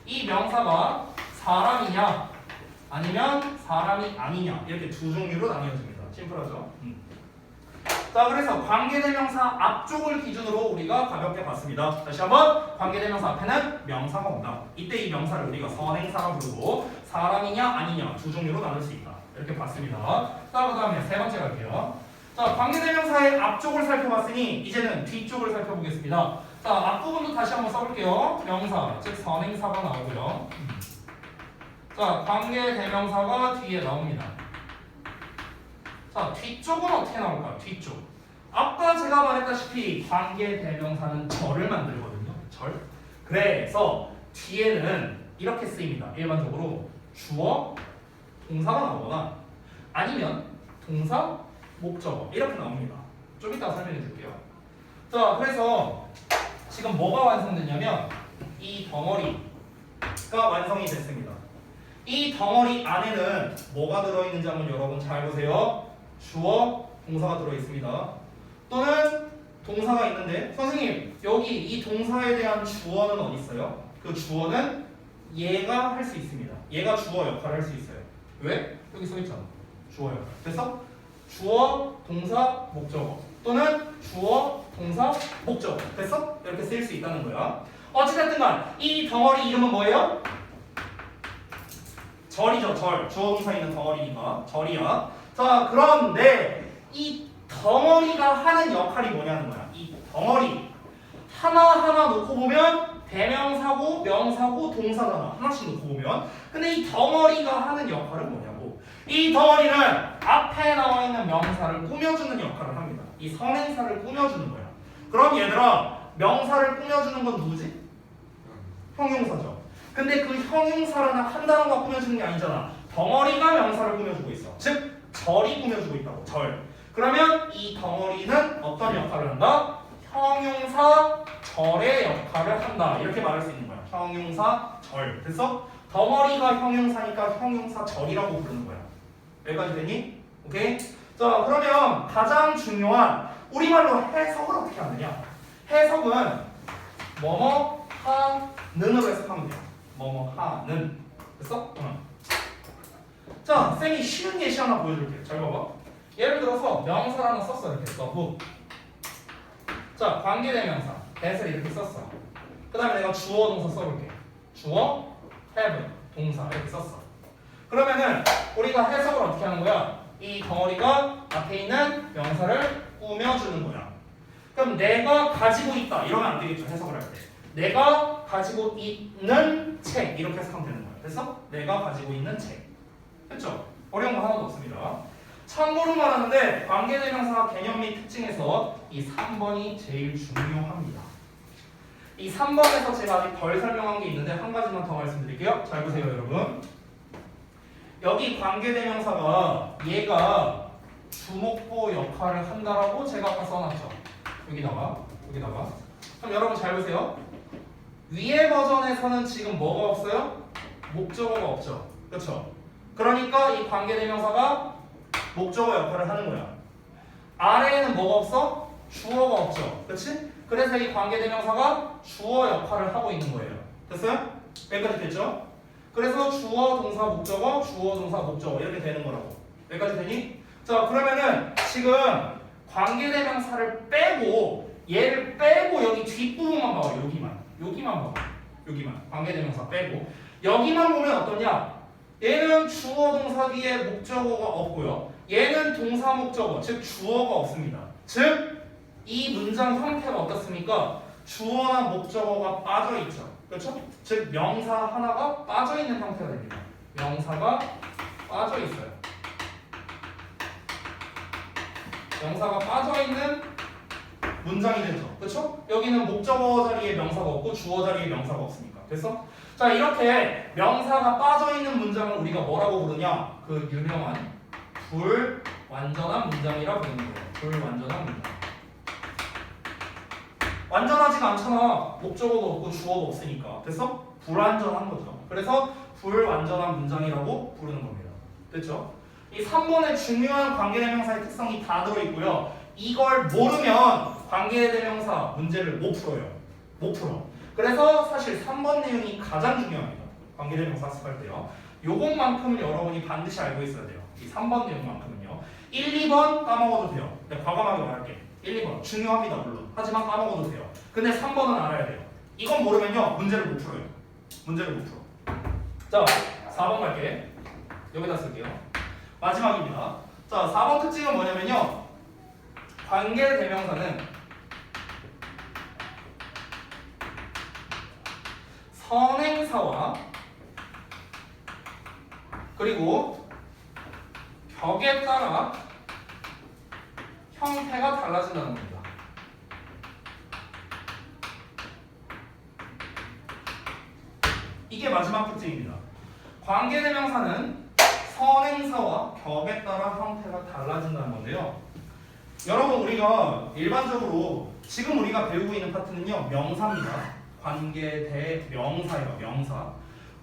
[SPEAKER 1] 이 명사가 사람이냐 아니면 사람이 아니냐 이렇게 두 종류로 나뉘어집니다. 심플하죠? 자, 그래서 관계대명사 앞쪽을 기준으로 우리가 가볍게 봤습니다. 다시 한번 관계대명사 앞에는 명사가 온다. 이때 이 명사를 우리가 선행사라 부르고 사람이냐 아니냐 두 종류로 나눌 수 있다. 이렇게 봤습니다. 자, 그 다음에 세 번째 갈게요. 자, 관계대명사의 앞쪽을 살펴봤으니 이제는 뒤쪽을 살펴보겠습니다. 자, 앞부분도 다시 한번 써볼게요. 명사, 즉 선행사가 나오고요. 자, 관계대명사가 뒤에 나옵니다. 자, 뒤쪽은 어떻게 나올까요? 뒤쪽. 아까 제가 말했다시피 관계대명사는 절을 만들거든요. 절. 그래서 뒤에는 이렇게 쓰입니다. 일반적으로 주어, 동사가 나오거나 아니면 동사, 목적어 이렇게 나옵니다. 좀 이따 설명해 줄게요. 자, 그래서 지금 뭐가 완성됐냐면 이 덩어리가 완성이 됐습니다. 이 덩어리 안에는 뭐가 들어있는지 한번 여러분 잘 보세요. 주어, 동사가 들어있습니다. 또는 동사가 있는데 선생님 여기 이 동사에 대한 주어는 어디 있어요? 그 주어는 얘가 할 수 있습니다. 얘가 주어 역할을 할 수 있어요. 왜? 여기 써있잖아. 주어 역할. 됐어? 주어, 동사, 목적어 또는 주어, 동사, 목적어 됐어? 이렇게 쓰일 수 있다는 거야. 어찌됐든 간 이 덩어리 이름은 뭐예요? 절이죠. 절. 주어, 동사 있는 덩어리니까 절이야. 자, 그런데 이 덩어리가 하는 역할이 뭐냐는 거야. 이 덩어리 하나하나 놓고 보면 대명사고 명사고 동사잖아. 하나씩 놓고 보면. 근데 이 덩어리가 하는 역할은 뭐냐고. 이 덩어리는 앞에 나와 있는 명사를 꾸며주는 역할을 합니다. 이 선행사를 꾸며주는 거야. 그럼 얘들아, 명사를 꾸며주는 건 누구지? 형용사죠. 근데 그 형용사라는 한 단어가 꾸며주는 게 아니잖아. 덩어리가 명사를 꾸며주고 있어. 즉 절이 꾸며주고 있다고. 절. 그러면 이 덩어리는 어떤 역할을 한다? 형용사 절의 역할을 한다. 이렇게 말할 수 있는 거야. 형용사 절. 됐어? 덩어리가 형용사니까 형용사 절이라고 부르는 거야. 여기까지 되니? 오케이? 자, 그러면 가장 중요한 우리말로 해석을 어떻게 하느냐? 해석은 뭐뭐 하는으로 해석하면 돼요. 뭐뭐 하는. 됐어? 응. 자, 쌤이 쉬운 예시 하나 보여줄게. 잘 봐봐. 예를 들어서 명사를 하나 썼어. 이렇게 써보. 자, 관계대명사 that을 이렇게 썼어. 그 다음에 내가 주어 동사 써볼게. 주어 have 동사 이렇게 썼어. 그러면은 우리가 해석을 어떻게 하는 거야? 이 덩어리가 앞에 있는 명사를 꾸며주는 거야. 그럼 내가 가지고 있다 이러면 안 되겠죠. 해석을 할 때. 내가 가지고 있는 책 이렇게 해석하면 되는 거야. 됐어? 내가 가지고 있는 책. 됐죠? 어려운 거 하나도 없습니다. 참고로 말하는데 관계대명사 개념 및 특징에서 이 3번이 제일 중요합니다. 이 3번에서 제가 아직 덜 설명한 게 있는데 한 가지만 더 말씀드릴게요. 잘 보세요, 여러분. 여기 관계대명사가 얘가 주목보 역할을 한다라고 제가 아까 써놨죠. 여기다가. 그럼 여러분 잘 보세요. 위에 버전에서는 지금 뭐가 없어요? 목적어가 없죠. 그렇죠? 그러니까 이 관계대명사가 목적어 역할을 하는 거야. 아래에는 뭐가 없어? 주어가 없죠. 그렇지? 그래서 이 관계대명사가 주어 역할을 하고 있는 거예요. 됐어요? 여기까지 됐죠? 그래서 주어, 동사, 목적어, 주어, 동사, 목적어 이렇게 되는 거라고. 여기까지 되니? 자, 그러면은 지금 관계대명사를 빼고 얘를 빼고 여기 뒷부분만 봐봐. 여기만 봐봐. 여기만. 관계대명사 빼고 여기만 보면 어떠냐? 얘는 주어, 동사 뒤에 목적어가 없고요. 얘는 동사, 목적어, 즉 주어가 없습니다. 즉 이 문장 형태가 어떻습니까? 주어나 목적어가 빠져 있죠. 그렇죠? 즉 명사 하나가 빠져 있는 형태가 됩니다. 명사가 빠져 있어요. 명사가 빠져 있는 문장이 되죠. 그렇죠? 여기는 목적어 자리에 명사가 없고 주어 자리에 명사가 없으니까. 됐어? 자, 이렇게 명사가 빠져 있는 문장을 우리가 뭐라고 부르냐? 그 유명한 불완전한 문장이라고 부르는 거예요. 불완전한 문장. 완전하지가 않잖아. 목적어도 없고 주어도 없으니까. 됐어? 불완전한 거죠. 그래서 불완전한 문장이라고 부르는 겁니다. 됐죠? 이 3번의 중요한 관계대명사의 특성이 다 들어있고요. 이걸 모르면 관계대명사 문제를 못 풀어요. 못 풀어. 그래서 사실 3번 내용이 가장 중요합니다. 관계대명사 학습할 때요. 요것만큼은 여러분이 반드시 알고 있어야 돼요. 이 3번 내용만큼은요. 1, 2번 까먹어도 돼요. 내가 과감하게 말할게. 1, 2번 중요합니다. 물론. 하지만 까먹어도 돼요. 근데 3번은 알아야 돼요. 이건 모르면요. 문제를 못 풀어요. 문제를 못 풀어. 자, 4번 갈게. 여기다 쓸게요. 마지막입니다. 자, 4번 특징은 뭐냐면요. 관계대명사는 선행사와 그리고 격에 따라 형태가 달라진다는 겁니다. 이게 마지막 특징입니다. 관계대명사는 선행사와 격에 따라 형태가 달라진다는 건데요. 여러분, 우리가 일반적으로 지금 우리가 배우고 있는 파트는요, 명사입니다. 관계대명사예요. 명사.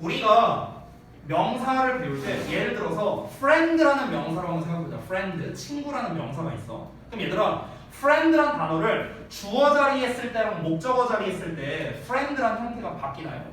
[SPEAKER 1] 우리가 명사를 배울 때 예를 들어서 friend라는 명사라고 한번 생각해보자. friend, 친구라는 명사가 있어. 그럼 얘들아, friend란 단어를 주어 자리에 쓸 때랑 목적어 자리에 쓸 때 friend란 형태가 바뀌나요?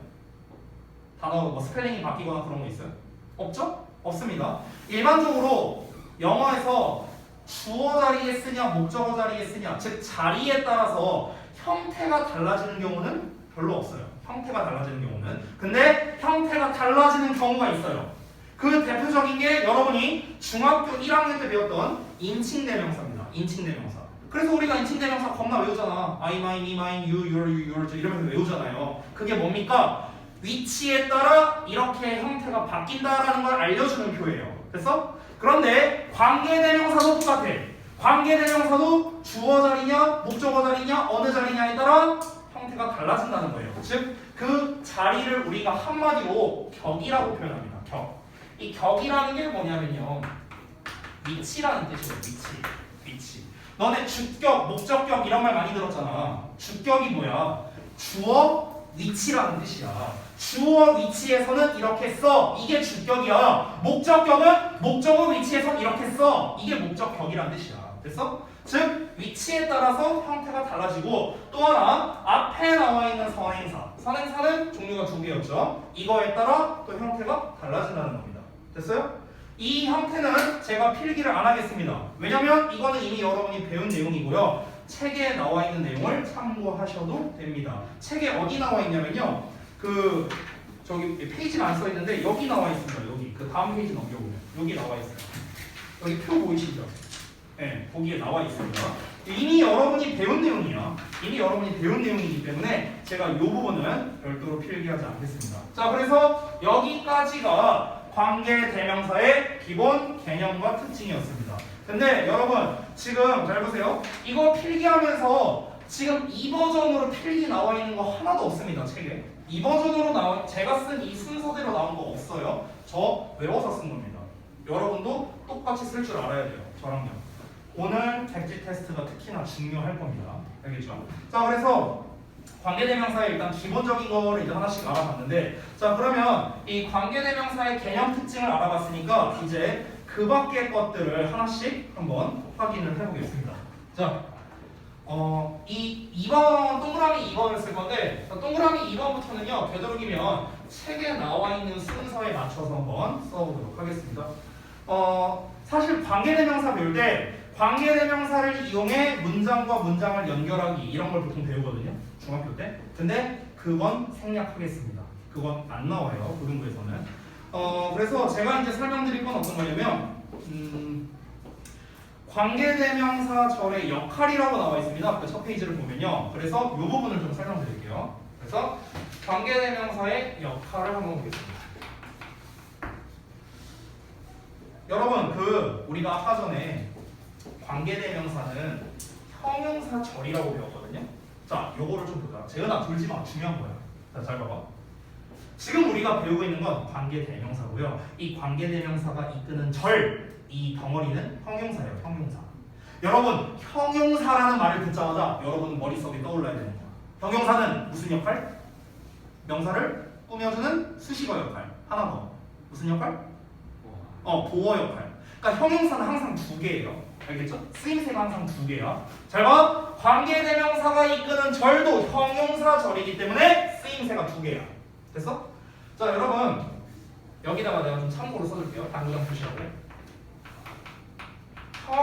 [SPEAKER 1] 단어 뭐 스펠링이 바뀌거나 그런 거 있어요? 없죠? 없습니다. 일반적으로 영어에서 주어 자리에 쓰냐 목적어 자리에 쓰냐, 즉 자리에 따라서 형태가 달라지는 경우는 별로 없어요. 형태가 달라지는 경우는. 근데 형태가 달라지는 경우가 있어요. 그 대표적인 게 여러분이 중학교 1학년 때 배웠던 인칭대명사입니다. 인칭대명사. 그래서 우리가 인칭대명사 겁나 외우잖아. I, mine, me, mine, you, your, yours 이러면서 외우잖아요. 그게 뭡니까? 위치에 따라 이렇게 형태가 바뀐다라는 걸 알려주는 표예요. 됐어? 그런데 관계대명사도 똑같아. 관계대명사도 주어 자리냐 목적어 자리냐 어느 자리냐에 따라 형태가 달라진다는 거예요. 즉 그 자리를 우리가 한마디로 격이라고 표현합니다. 격. 이 격이라는 게 뭐냐면요, 위치라는 뜻이에요. 위치. 너네 주격, 목적격 이런 말 많이 들었잖아. 주격이 뭐야? 주어, 위치라는 뜻이야. 주어 위치에서는 이렇게 써. 이게 주격이야. 목적격은 목적어 위치에서 이렇게 써. 이게 목적격이란 뜻이야. 됐어? 즉 위치에 따라서 형태가 달라지고 또 하나 앞에 나와 있는 선행사. 선행사는 종류가 두 개였죠. 이거에 따라 또 형태가 달라진다는 겁니다. 됐어요? 이 형태는 제가 필기를 안 하겠습니다. 왜냐면 이거는 이미 여러분이 배운 내용이고요. 책에 나와 있는 내용을 참고하셔도 됩니다. 책에 어디 나와 있냐면요. 그 저기 페이지가 안 써 있는데 여기 나와 있습니다. 여기 그 다음 페이지 넘겨보면 여기 나와 있어요. 여기 표 보이시죠? 네, 거기에 나와 있습니다. 이미 여러분이 배운 내용이야. 이미 여러분이 배운 내용이기 때문에 제가 이 부분은 별도로 필기하지 않겠습니다. 자, 그래서 여기까지가 관계대명사의 기본 개념과 특징이었습니다. 근데 여러분 지금 잘 보세요. 이거 필기하면서 지금 이 버전으로 필기 나와 있는 거 하나도 없습니다. 책에. 이 버전으로 나온 제가 쓴 이 순서대로 나온 거 없어요. 저 외워서 쓴 겁니다. 여러분도 똑같이 쓸 줄 알아야 돼요. 저랑요. 오늘 백지 테스트가 특히나 중요할 겁니다. 알겠죠? 자, 그래서 관계대명사의 일단 기본적인 거를 이제 하나씩 알아봤는데, 자, 그러면 이 관계대명사의 개념 특징을 알아봤으니까 이제 그 밖의 것들을 하나씩 한번 확인을 해보겠습니다. 자, 이 2번 동그라미 2번을 쓸 건데, 동그라미 2번부터는요 되도록이면 책에 나와 있는 순서에 맞춰서 한번 써보도록 하겠습니다. 사실 관계대명사 배울 때 관계대명사를 이용해 문장과 문장을 연결하기 이런 걸 보통 배우거든요. 중학교 때. 근데 그건 생략하겠습니다. 그건 안 나와요. 고등부에서는. 그래서 제가 이제 설명드릴 건 어떤 거냐면 관계대명사절의 역할이라고 나와 있습니다. 그 첫 페이지를 보면요. 그래서 이 부분을 좀 설명드릴게요. 그래서 관계대명사의 역할을 한번 보겠습니다. 여러분 우리가 아까 전에 관계대명사는 형용사절이라고 배웠거든요. 자, 요거를 좀 보자. 재현아 졸지 마. 중요한 거야. 자, 잘 봐봐. 지금 우리가 배우고 있는 건 관계대명사고요. 이 관계대명사가 이끄는 이 덩어리는 형용사예요. 형용사. 여러분, 형용사라는 말을 듣자마자 여러분 머릿속에 떠올라야 되는 거야. 형용사는 무슨 역할? 명사를 꾸며주는 수식어 역할. 하나 더. 무슨 역할? 보어 역할. 그러니까 형용사는 항상 두 개예요. 알겠죠? 쓰임새가 항상 두 개야. 잘 봐. 관계대명사가 이끄는 절도 형용사절이기 때문에 쓰임새가 두 개야. 됐어? 자, 여러분 여기다가 내가 좀 참고로 써줄게요. 당장 표시하고.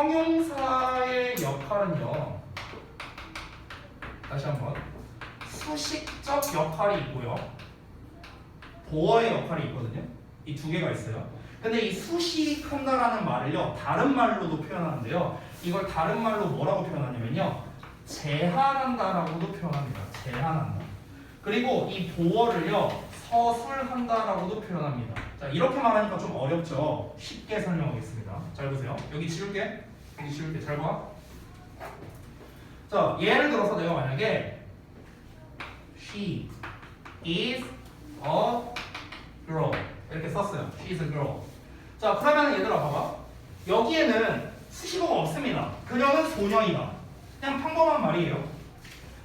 [SPEAKER 1] 형용사의 역할은요. 다시 한번. 수식적 역할이 있고요. 보어의 역할이 있거든요. 이 두 개가 있어요. 근데 이 수식한다라는 말을요 다른 말로도 표현하는데요. 이걸 다른 말로 뭐라고 표현하냐면요 제한한다라고도 표현합니다. 제한한다. 그리고 이 보어를요 서술한다라고도 표현합니다. 자, 이렇게 말하니까 좀 어렵죠. 쉽게 설명하겠습니다. 잘 보세요. 여기 지울게. 잘 봐. 자, 예를 들어서 내가 만약에 She is a girl 이렇게 썼어요. She is a girl. 자, 그러면 얘들아 봐봐. 여기에는 수식어가 없습니다. 그녀는 소녀이다. 그냥 평범한 말이에요.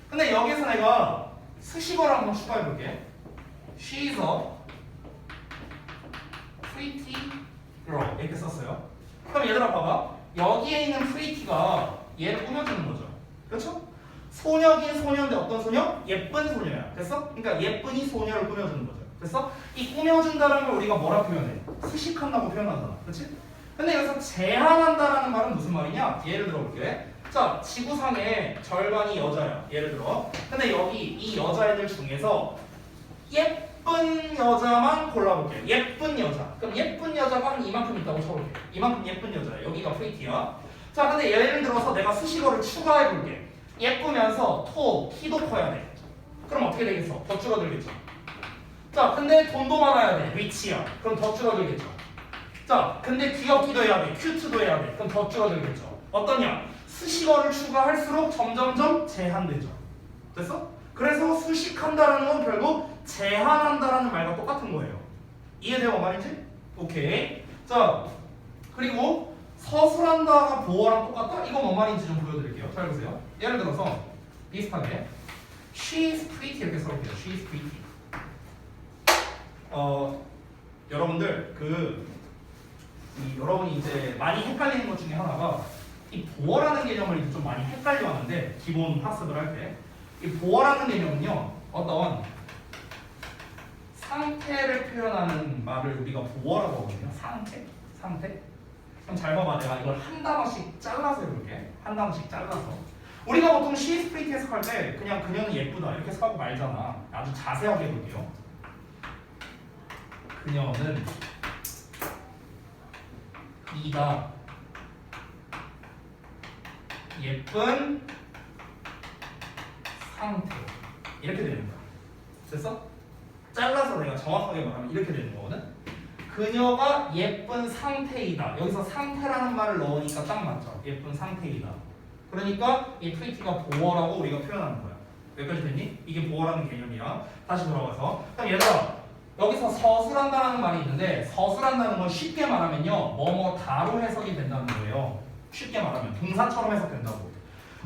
[SPEAKER 1] 근데 여기서 내가 수식어를 한번 추가해볼게. She is a pretty girl 이렇게 썼어요. 그럼 얘들아 봐봐. 여기에 있는 pretty가 얘를 꾸며주는 거죠. 그렇죠? 소녀긴 소녀인데 어떤 소녀? 예쁜 소녀야. 됐어? 그러니까 예쁜이 소녀를 꾸며주는 거죠. 됐어? 이 꾸며준다는 걸 우리가 뭐라 표현해? 수식한다고 표현하잖아. 그렇지? 근데 여기서 제한한다라는 말은 무슨 말이냐? 예를 들어볼게. 자, 지구상의 절반이 여자야. 예를 들어. 근데 여기 이 여자애들 중에서 예쁜 여자만 골라볼게. 예쁜 여자. 그럼 예쁜 여자가 한 이만큼 있다고 쳐볼게. 이만큼 예쁜 여자야. 여기가 프리티야. 자, 근데 예를 들어서 내가 수식어를 추가해볼게. 예쁘면서 키도 커야 돼. 그럼 어떻게 되겠어? 더 줄어들겠죠. 자, 근데 돈도 많아야 돼. 리치야. 그럼 더 줄어들겠죠. 자, 근데 귀엽기도 해야 돼. 큐트도 해야 돼. 그럼 더 줄어들겠죠. 어떠냐? 수식어를 추가할수록 점점점 제한되죠. 됐어? 그래서 수식한다라는 건 결국 제한한다라는 말과 똑같은 거예요. 이해돼요, 말인지? 오케이. 자, 그리고 서술한다가 보어랑 똑같다? 이거 뭔 말인지 좀 보여드릴게요. 잘 보세요. 예를 들어서 비슷하게 She is pretty 이렇게 써볼게요. She is pretty. 여러분들 여러분이 이제 많이 헷갈리는 것 중에 하나가 이 보어라는 개념을 이제 좀 많이 헷갈려하는데 기본 학습을 할 때 이 보어라는 개념은요 어떤 상태를 표현하는 말을 우리가 보어라고 하거든요. 상태. 그럼 잘 봐봐. 내가 이걸 한 단어씩 잘라서 해볼게. 한 단어씩 잘라서. 우리가 보통 she is pretty 해석할 때 그냥 그녀는 예쁘다 이렇게 해석하고 말잖아. 아주 자세하게 해볼게요. 그녀는 이다. 예쁜 상태. 이렇게 되는 거야. 됐어? 잘라서 내가 정확하게 말하면 이렇게 되는 거거든. 그녀가 예쁜 상태이다. 여기서 상태라는 말을 넣으니까 딱 맞죠. 예쁜 상태이다. 그러니까 이 pretty가 보어라고 우리가 표현하는 거야. 여기까지 됐니? 이게 보어라는 개념이야. 다시 돌아가서. 그럼 얘들아, 여기서 서술한다는 말이 있는데 서술한다는 건 쉽게 말하면요 뭐뭐다로 해석이 된다는 거예요. 쉽게 말하면 동사처럼 해석된다고.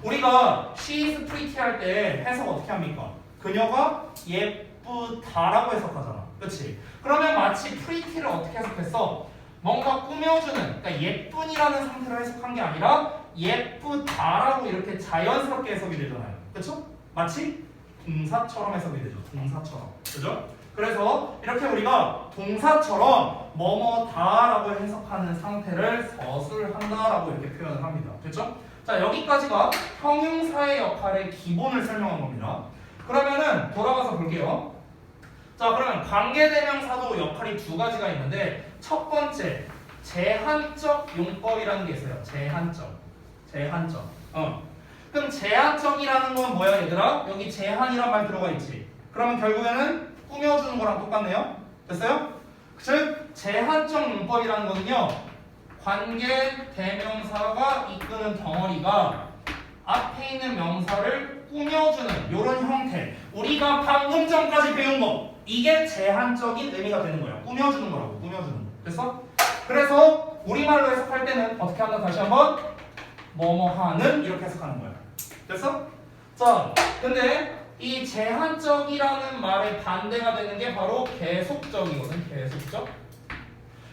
[SPEAKER 1] 우리가 she is pretty 할 때 해석 어떻게 합니까? 그녀가 예쁘다라고 해석하잖아. 그렇지? 그러면 마치 pretty를 어떻게 해석했어? 뭔가 꾸며주는, 그러니까 예쁜이라는 상태로 해석한 게 아니라 예쁘다라고 이렇게 자연스럽게 해석이 되잖아요. 그렇죠? 마치 동사처럼 해석이 되죠. 동사처럼. 그죠? 그래서 이렇게 우리가 동사처럼 뭐뭐다라고 해석하는 상태를 서술한다라고 이렇게 표현을 합니다. 됐죠? 자, 여기까지가 형용사의 역할의 기본을 설명한 겁니다. 그러면은 돌아가서 볼게요. 자, 그러면 관계대명사도 역할이 두 가지가 있는데 첫 번째 제한적 용법이라는 게 있어요. 제한적. 그럼 제한적이라는 건 뭐야 얘들아? 여기 제한이란 말 들어가 있지. 그러면 결국에는 꾸며주는 거랑 똑같네요. 됐어요? 즉 제한적 용법이라는 거는요 관계대명사가 이끄는 덩어리가 앞에 있는 명사를 꾸며주는 이런 형태. 우리가 방금 전까지 배운 거 이게 제한적인 의미가 되는 거예요. 꾸며주는 거라고. 꾸며주는 거. 됐어? 그래서 우리말로 해석할 때는 어떻게 한다? 다시 한번 뭐뭐하는 이렇게 해석하는 거예요. 됐어? 자, 근데 이 제한적이라는 말의 반대가 되는 게 바로 계속적이거든. 계속적.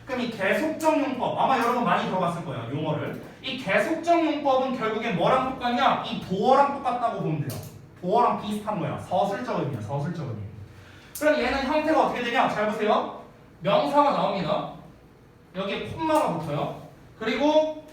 [SPEAKER 1] 그럼 이 계속적 용법 아마 여러분 많이 들어봤을 거예요. 용어를. 이 계속적 용법은 결국에 뭐랑 똑같냐? 이 보어랑 똑같다고 보면 돼요. 보어랑 비슷한 거야. 서술적 의미야. 서술적 의미. 그럼 얘는 형태가 어떻게 되냐? 잘 보세요. 명사가 나옵니다. 여기에 콤마가 붙어요. 그리고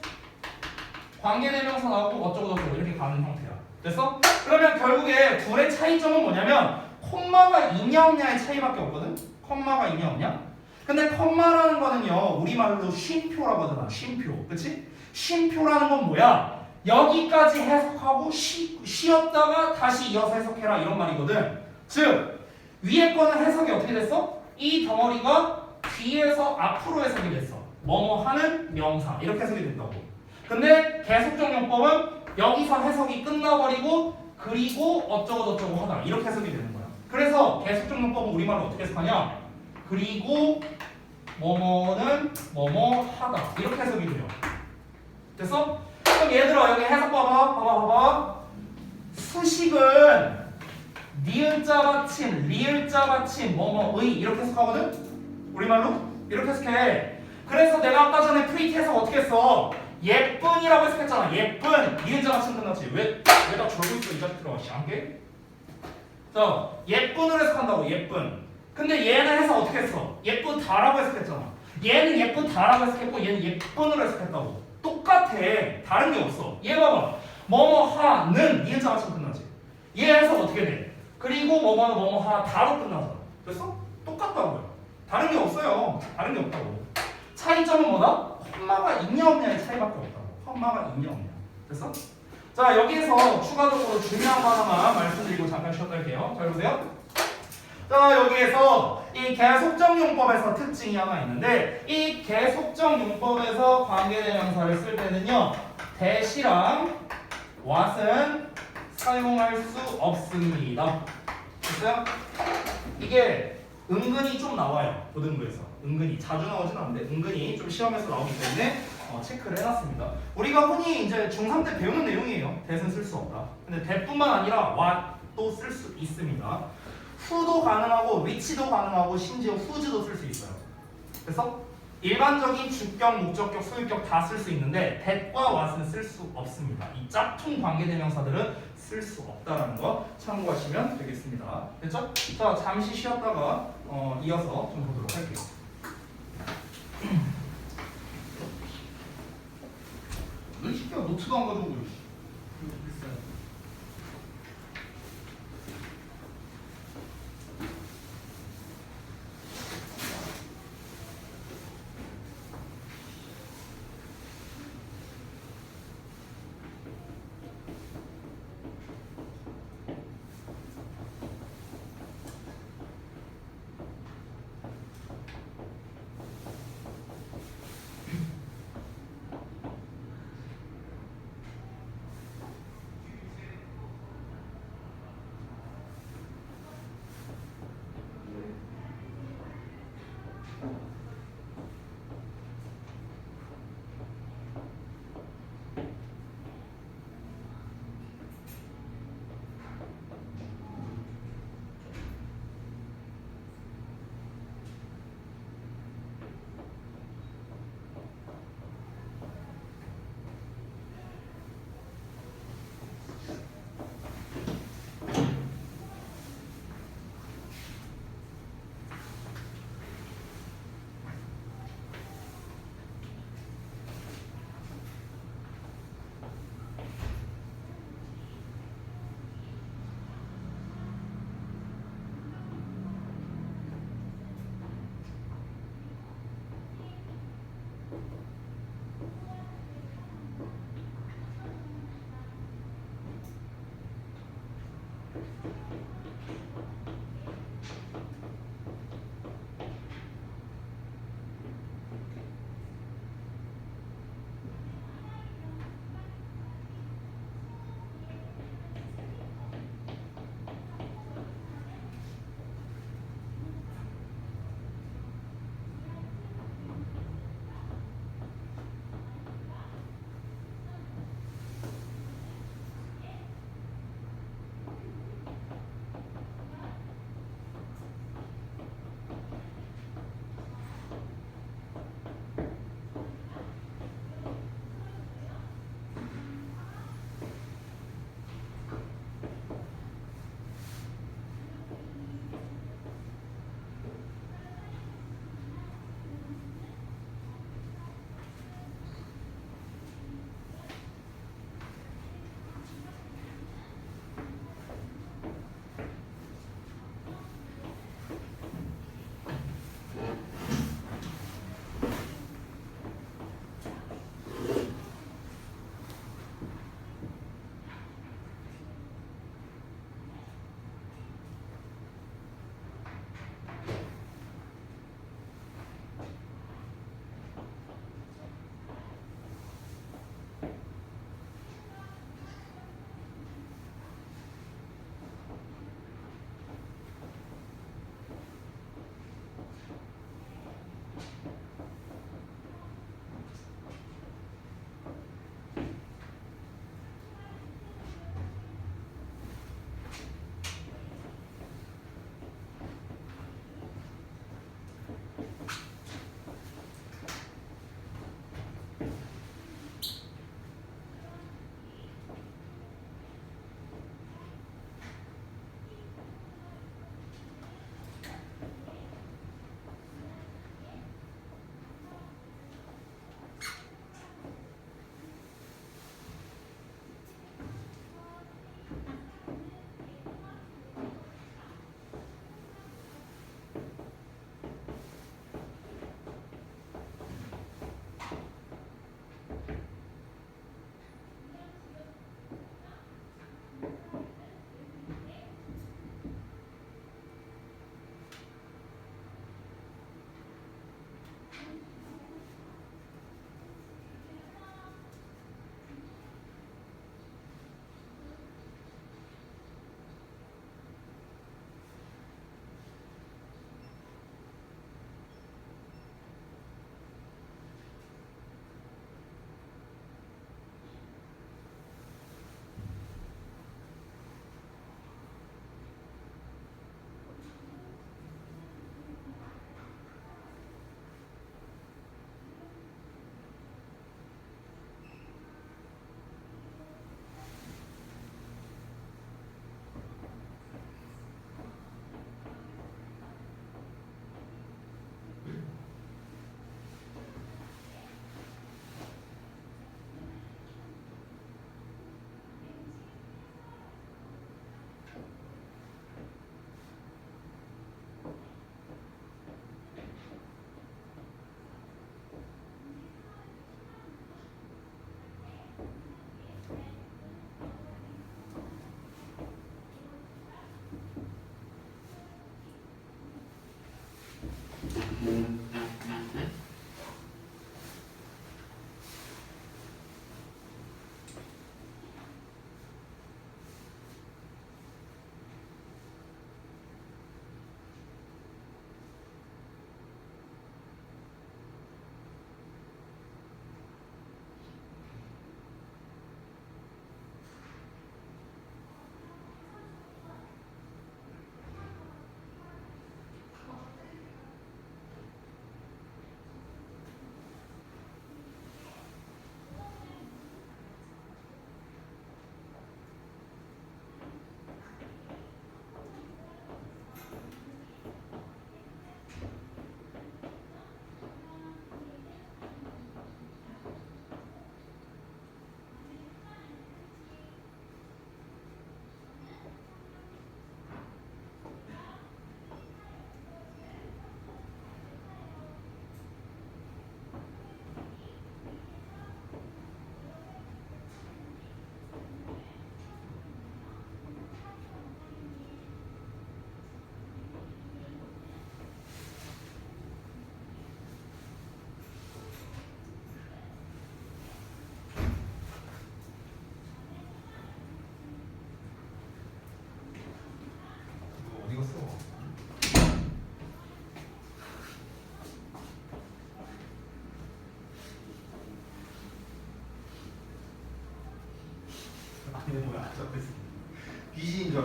[SPEAKER 1] 관계대명사 나오고 어쩌고저쩌고 이렇게 가는 형태야. 됐어? 그러면 결국에 둘의 차이점은 뭐냐면 콤마가 있냐 없냐의 차이밖에 없거든? 콤마가 있냐 없냐? 근데 콤마라는 거는요 우리말로 쉼표라고 하잖아. 쉼표. 그치? 쉼표라는 건 뭐야? 여기까지 해석하고 쉬었다가 다시 이어서 해석해라 이런 말이거든. 즉 위에 거는 해석이 어떻게 됐어? 이 덩어리가 뒤에서 앞으로 해석이 됐어. 뭐뭐 하는 명사 이렇게 해석이 된다고. 근데 계속적 용법은 여기서 해석이 끝나버리고 그리고 어쩌고저쩌고 하다 이렇게 해석이 되는 거야. 그래서 계속적 용법은 우리말로 어떻게 해석하냐? 그리고 뭐뭐는 뭐뭐 하다 이렇게 해석이 돼요. 됐어? 그럼 얘들아 여기 해석 봐봐. 수식은 니은자 받침, 리을자 받침, 뭐뭐의 이렇게 해석하거든? 우리말로? 이렇게 해석해. 그래서 내가 아까 전에 프리티 해석 어떻게 했어? 예쁜이라고 해석했잖아. 예쁜 니은자 받침 끝났지. 왜 나 졸고 있어 이 자식 들어가 샹게? 자 예쁜으로 해석한다고. 예쁜. 근데 얘는 해석 어떻게 했어? 예쁘다라고 해석했잖아. 얘는 예쁘다라고 해석했고 얘는 예쁜으로 해석했다고. 똑같아. 다른 게 없어. 얘 봐봐. 뭐뭐하는 니은자 받침 끝나지. 얘 해석 어떻게 돼? 그리고 뭐뭐하다로 끝나잖아. 됐어? 똑같다고요. 다른 게 없어요. 다른 게 없다고. 차이점은 뭐다? 콤마가 있냐 없냐의 차이밖에 없다고. 콤마가 있냐 없냐. 됐어? 자 여기에서 추가적으로 중요한 거 하나만 말씀드리고 잠깐 쉬었다 할게요. 잘 보세요. 자 여기에서 이 계속적 용법에서 특징이 하나 있는데 이 계속적 용법에서 관계대명사를 쓸 때는요 대시랑 what은 사용할 수 없습니다. 됐어요? 이게 은근히 좀 나와요. 고등부에서 은근히 자주 나오진 않는데 은근히 좀 시험에서 나오기 때문에 체크를 해놨습니다. 우리가 흔히 이제 중3 때 배우는 내용이에요. that은 쓸 수 없다. 근데 that뿐만 아니라 what도 쓸 수 있습니다. who도 가능하고 which도 가능하고 심지어 whos도 쓸 수 있어요. 그래서 일반적인 주격, 목적격, 소유격 다 쓸 수 있는데 that과 what은 쓸 수 없습니다. 이 짝퉁 관계대명사들은 쓸 수 없다는 거 참고하시면 되겠습니다. 됐죠? 자, 잠시 쉬었다가 이어서 좀 보도록 할게요. 너 이 새끼야 노트도 안 가져오고 있어.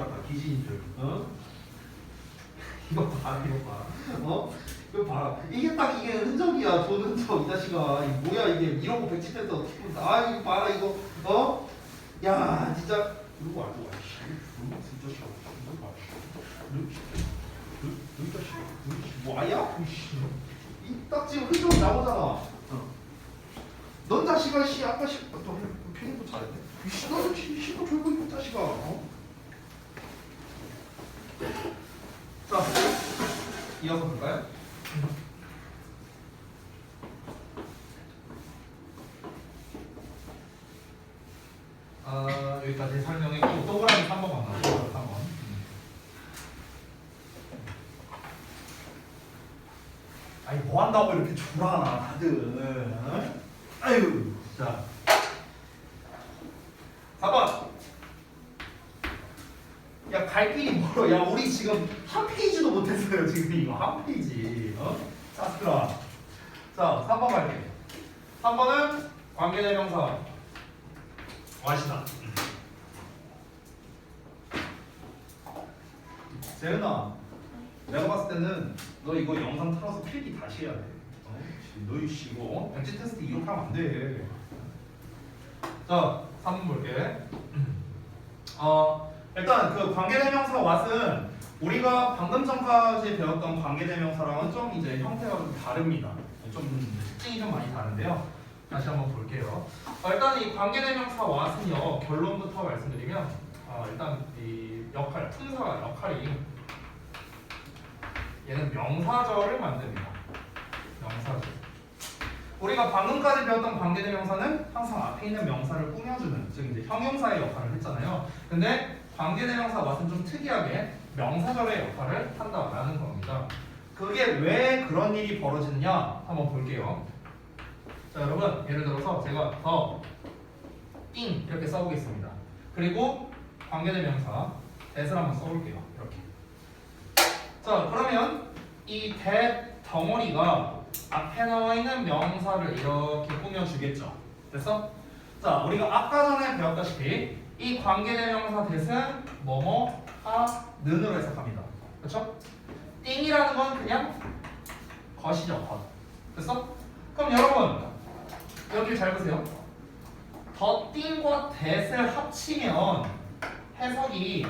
[SPEAKER 1] 알았다. 귀신인 줄. 어? 이거 봐, 이거 봐. 어? 이거 봐. 이게 딱 이게 흔적이야. 돈 흔적 이 자식아. 이게 뭐야 이게 이런 거 백집해서 어떻게 본다. 아 이거 봐라 이거. 어? 야 진짜 이거 봐 이거 봐. 이거 진짜 싫어. 이거 봐. 이거 자식. 뭐야? 이딱 지금 흔적 나오잖아. 넌 자식아 씨 아까 너 편집도 잘했네. 너는 시도 졸고 있는 자식아. 어? 자, 이어서 볼까요? 여기까지 설명했고 동그라미 3번 만나요. 3번. 아니 뭐 한다고 이렇게 졸아나 다들. 어? 아유, 자, 4번. 야, 갈 길이 멀어. 야, 우리 지금 한 페이지도 못했어요. 지금 이거 한 페이지. 어? 자, 들어와. 자, 3번 갈게. 3번은 관계대명사 와시다. 재은아, 내가 봤을 때는 너 이거 영상 틀어서 필기 다시 해야 돼. 너 이씨 이거 엑지 테스트 이렇게 하면 안 돼. 자, 3번 볼게. 일단 그 관계대명사 what은 우리가 방금 전까지 배웠던 관계대명사랑은 좀 이제 형태가 좀 다릅니다. 좀 특징이 좀 많이 다른데요. 다시 한번 볼게요. 일단 이 관계대명사 what은요 결론부터 말씀드리면 일단 이 역할, 품사 역할이 얘는 명사절을 만듭니다. 명사절. 우리가 방금까지 배웠던 관계대명사는 항상 앞에 있는 명사를 꾸며주는, 즉 이제 형용사의 역할을 했잖아요. 근데 관계대명사 what은 좀 특이하게 명사절의 역할을 한다라는 겁니다. 그게 왜 그런 일이 벌어지느냐 한번 볼게요. 자, 여러분 예를 들어서 제가 띵 이렇게 써보겠습니다. 그리고 관계대명사 that을 한번 써볼게요. 이렇게. 자, 그러면 이 that 덩어리가 앞에 나와 있는 명사를 이렇게 꾸며주겠죠. 됐어? 자, 우리가 아까 전에 배웠다시피 이 관계대명사 that은 뭐뭐 하는으로 해석합니다. 그렇죠? 띵이라는 건 그냥 것이죠. 것. 됐어? 그럼 여러분 여기 잘 보세요. 더 띵과 that을 합치면 해석이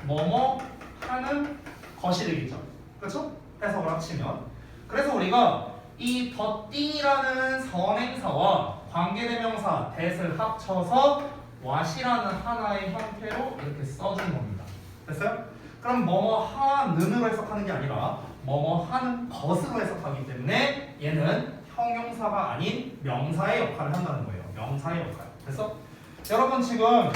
[SPEAKER 1] 뭐뭐 하는 것이 되겠죠. 그렇죠? 해석을 합치면. 그래서 우리가 이 더 띵이라는 선행사와 관계대명사 that을 합쳐서 what이라는 하나의 형태로 이렇게 써준 겁니다. 됐어요? 그럼 뭐뭐 하는으로 해석하는 게 아니라 뭐뭐 하는 것으로 해석하기 때문에 얘는 형용사가 아닌 명사의 역할을 한다는 거예요. 명사의 역할. 됐어? 여러분 지금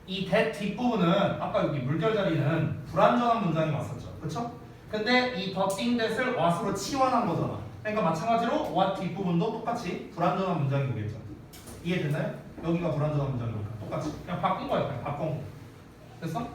[SPEAKER 1] 이 that 뒷부분은 아까 여기 물결 자리는 불완전한 문장이 왔었죠. 그쵸? 근데 이 더 띵 that을 what으로 치환한 거잖아. 그러니까 마찬가지로 what 뒷부분도 똑같이 불완전한 문장이 오겠죠. 이해됐나요? 여기가 불완전한 문장이니까 똑같이 그냥 바꾼 거예요. 그냥 바꾼 거. 됐어?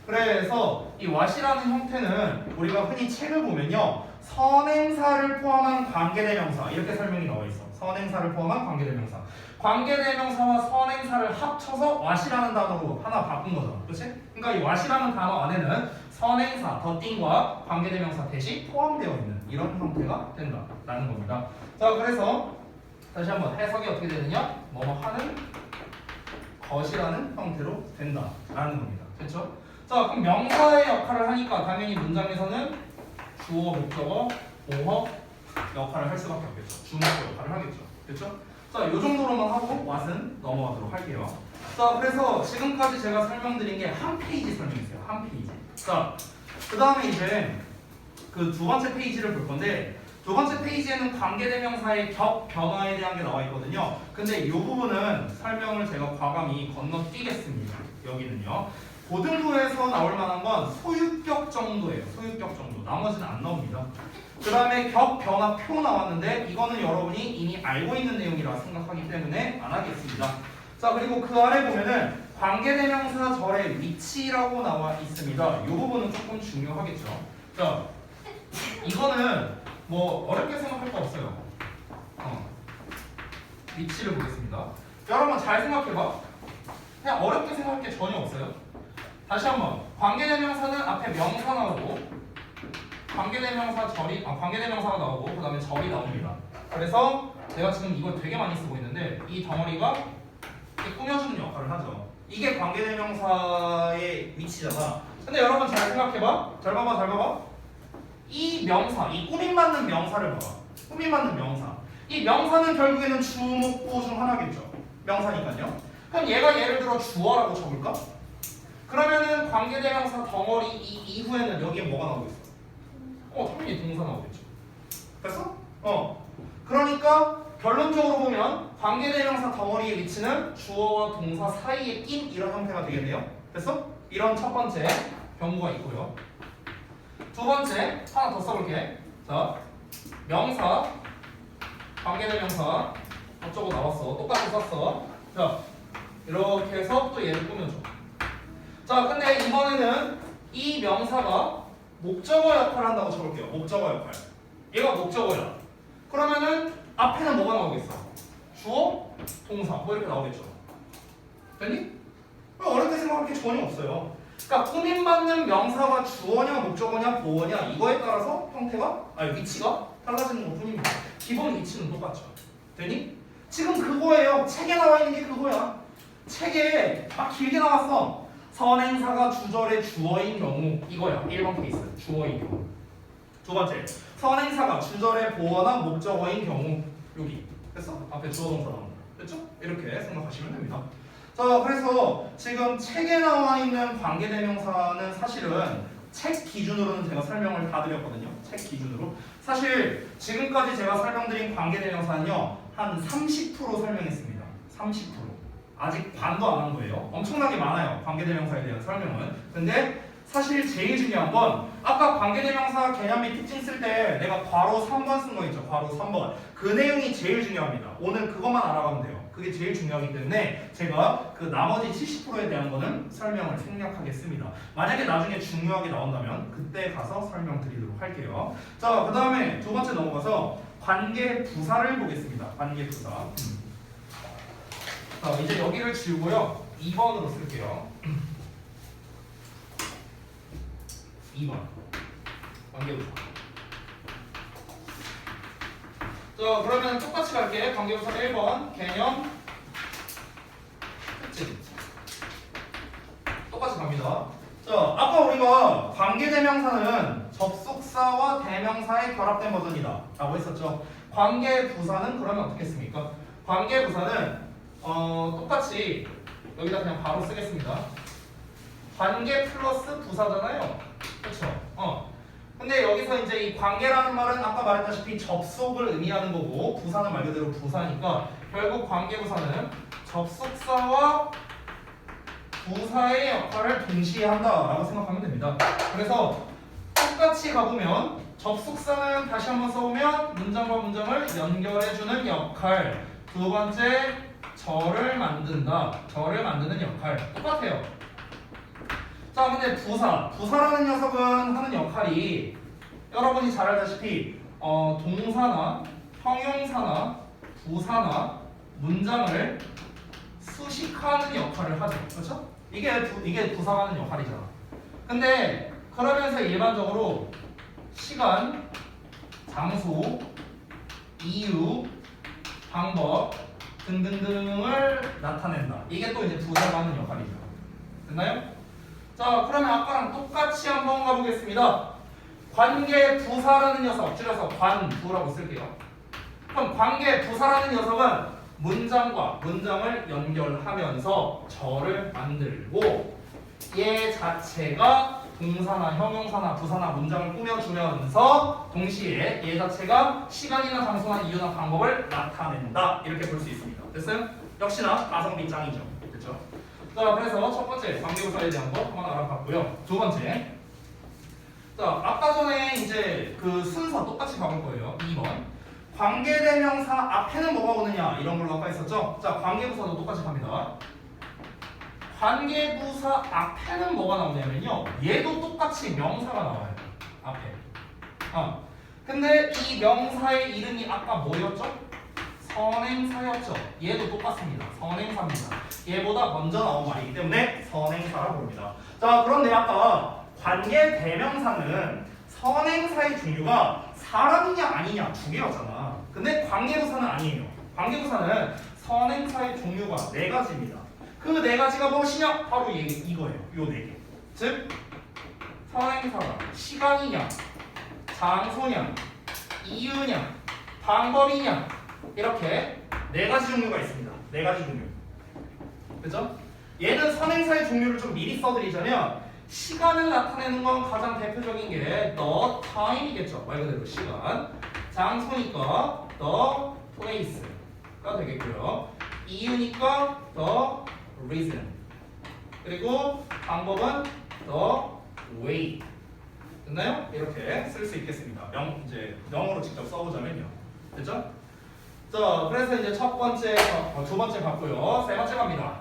[SPEAKER 1] 그래서 이 what이라는 형태는 우리가 흔히 책을 보면요 선행사를 포함한 관계대명사 이렇게 설명이 나와 있어. 선행사를 포함한 관계대명사. 관계대명사와 선행사를 합쳐서 what이라는 단어로 하나 바꾼 거잖아. 그렇지? 그러니까 이 what이라는 단어 안에는 선행사, 더 띵과 관계대명사 that이 포함되어 있는 이런 형태가 된다라는 겁니다. 자, 그래서 다시 한번 해석이 어떻게 되느냐? 뭐뭐 하는 것이라는 형태로 된다라는 겁니다. 그렇죠? 자, 그럼 명사의 역할을 하니까 당연히 문장에서는 주어, 목적어, 보어 역할을 할 수밖에 없겠죠. 주목적 역할을 하겠죠. 그렇죠? 자, 요 정도로만 하고 what은 넘어가도록 할게요. 자, 그래서 지금까지 제가 설명드린 게 한 페이지 설명이었어요. 한 페이지. 자, 그 다음에 이제 그 두 번째 페이지를 볼 건데 두 번째 페이지에는 관계대명사의 격 변화에 대한 게 나와 있거든요. 근데 이 부분은 설명을 제가 과감히 건너뛰겠습니다. 여기는요. 고등부에서 나올 만한 건 소유격 정도예요. 소유격 정도. 나머지는 안 나옵니다. 그 다음에 격 변화표 나왔는데 이거는 여러분이 이미 알고 있는 내용이라 생각하기 때문에 안 하겠습니다. 자, 그리고 그 아래 보면은 관계대명사 절의 위치라고 나와 있습니다. 이 부분은 조금 중요하겠죠. 자, 이거는 뭐 어렵게 생각할 거 없어요. 위치를 보겠습니다. 여러분 잘 생각해봐. 그냥 어렵게 생각할 게 전혀 없어요. 다시 한번 관계대명사는 앞에 명사 나오고 관계대명사가 나오고 그 다음에 절이 나옵니다. 그래서 내가 지금 이걸 되게 많이 쓰고 있는데 이 덩어리가 이렇게 꾸며주는 역할을 하죠. 이게 관계대명사의 위치잖아. 근데 여러분 잘 생각해봐. 잘 봐봐. 이 명사, 이 꾸밈받는 명사를 봐봐. 꾸밈받는 명사. 이 명사는 결국에는 주목보 중 하나겠죠. 명사니까요. 그럼 얘가 예를 들어 주어라고 쳐볼까? 그러면은 관계대명사 덩어리 이 이후에는 여기에 뭐가 나오겠어? 당연히 동사 나오겠죠. 됐어? 그러니까 결론적으로 보면 관계대명사 덩어리의 위치는 주어와 동사 사이에 낀 이런 형태가 되겠네요. 됐어? 이런 첫 번째 경우가 있고요. 두 번째 하나 더 써볼게. 자, 명사, 관계대명사 어쩌고 나왔어. 똑같이 썼어. 자, 이렇게 해서 또 얘를 꾸며줘. 자, 근데 이번에는 이 명사가 목적어 역할을 한다고 쳐볼게요. 목적어 역할. 얘가 목적어야. 그러면은 앞에는 뭐가 나오겠어? 주어, 동사 뭐 이렇게 나오겠죠. 됐니? 어렵게 생각할 게 전혀 없어요. 그러니까 꾸밈받는 명사가 주어냐 목적어냐 보어냐 이거에 따라서 위치가 달라지는 것 뿐입니다. 기본 위치는 똑같죠. 되니? 지금 그거예요. 책에 나와 있는 게 그거야. 책에 막 길게 나왔어. 선행사가 주절의 주어인 경우 이거야. 1번 케이스 주어인 경우. 두 번째 선행사가 주절의 보어나 목적어인 경우 여기 됐어? 앞에 주어 동사 나온다. 됐죠? 이렇게 생각하시면 됩니다. 자, 그래서 지금 책에 나와 있는 관계대명사는 사실은 책 기준으로는 제가 설명을 다 드렸거든요. 책 기준으로. 사실 지금까지 제가 설명드린 관계대명사는요. 한 30% 설명했습니다. 30%. 아직 반도 안 한 거예요. 엄청나게 많아요. 관계대명사에 대한 설명은. 근데 사실 제일 중요한 건 아까 관계대명사 개념 및 특징 쓸 때 내가 괄호 3번 쓴 거 있죠. 괄호 3번. 그 내용이 제일 중요합니다. 오늘 그것만 알아가면 돼요. 그게 제일 중요하기 때문에 제가 그 나머지 70%에 대한 거는 설명을 생략하겠습니다. 만약에 나중에 중요하게 나온다면 그때 가서 설명드리도록 할게요. 자, 그 다음에 두 번째 넘어가서 관계부사를 보겠습니다. 관계부사. 자, 이제 여기를 지우고요. 2번으로 쓸게요. 2번 관계부사. 자, 그러면 똑같이 갈게. 관계부사 1번 개념 특징 똑같이 갑니다. 자, 아까 우리가 관계대명사는 접속사와 대명사의 결합된 버전이다 라고 했었죠. 관계부사는 그러면 어떻게 했습니까? 관계부사는 똑같이 여기다 그냥 바로 쓰겠습니다. 관계 플러스 부사잖아요. 그렇죠? 근데 여기서 이제 이 관계라는 말은 아까 말했다시피 접속을 의미하는 거고 부사는 말 그대로 부사니까 결국 관계부사는 접속사와 부사의 역할을 동시에 한다라고 생각하면 됩니다. 그래서 똑같이 가보면 접속사는 다시 한번 써보면 문장과 문장을 연결해주는 역할. 두 번째 절을 만든다. 절을 만드는 역할. 똑같아요. 자, 근데 부사라는 녀석은 하는 역할이 여러분이 잘 알다시피 동사나 형용사나 부사나 문장을 수식하는 역할을 하죠. 그렇죠? 이게 부사가 하는 역할이잖아. 근데 그러면서 일반적으로 시간, 장소, 이유, 방법 등등등을 나타낸다. 이게 또 이제 부사가 하는 역할이죠. 됐나요? 자, 그러면 아까랑 똑같이 한번 가보겠습니다. 관계부사라는 녀석 줄여서 관부라고 쓸게요. 그럼 관계부사라는 녀석은 문장과 문장을 연결하면서 절을 만들고 얘 자체가 동사나 형용사나 부사나 문장을 꾸며주면서 동시에 얘 자체가 시간이나 장소나 이유나 방법을 나타낸다. 이렇게 볼 수 있습니다. 됐어요? 역시나 가성비 짱이죠. 됐죠? 자, 그래서 첫 번째 관계부사에 대한 거 한번 알아봤고요. 두 번째, 자, 아까 전에 이제 그 순서 똑같이 가볼 거예요. 2번 관계대명사 앞에는 뭐가 오느냐 이런 걸로 아까 했었죠. 자, 관계부사도 똑같이 갑니다. 관계부사 앞에는 뭐가 나오냐면요, 얘도 똑같이 명사가 나와요. 앞에. 근데 이 명사의 이름이 아까 뭐였죠? 선행사였죠. 얘도 똑같습니다. 선행사입니다. 얘보다 먼저 나온 말이기 때문에 선행사라고 부릅니다. 자, 그런데 아까 관계 대명사는 선행사의 종류가 사람이냐 아니냐 두 개였잖아. 근데 관계부사는 아니에요. 관계부사는 선행사의 종류가 네 가지입니다. 그 네 가지가 무엇이냐? 바로 이거예요. 요 네 개. 즉 선행사가 시간이냐, 장소냐, 이유냐, 방법이냐 이렇게 네 가지 종류가 있습니다. 네 가지 종류. 그죠? 얘는 선행사의 종류를 좀 미리 써드리자면 시간을 나타내는 건 가장 대표적인 게 the time이겠죠. 말 그대로 시간. 장소니까 the place가 되겠고요. 이유니까 the reason. 그리고 방법은 the way. 됐나요? 이렇게 쓸 수 있겠습니다. 이제 영어로 직접 써보자면요. 됐죠? 자, 그래서 이제 첫 번째, 두 번째 봤고요. 세 번째 갑니다.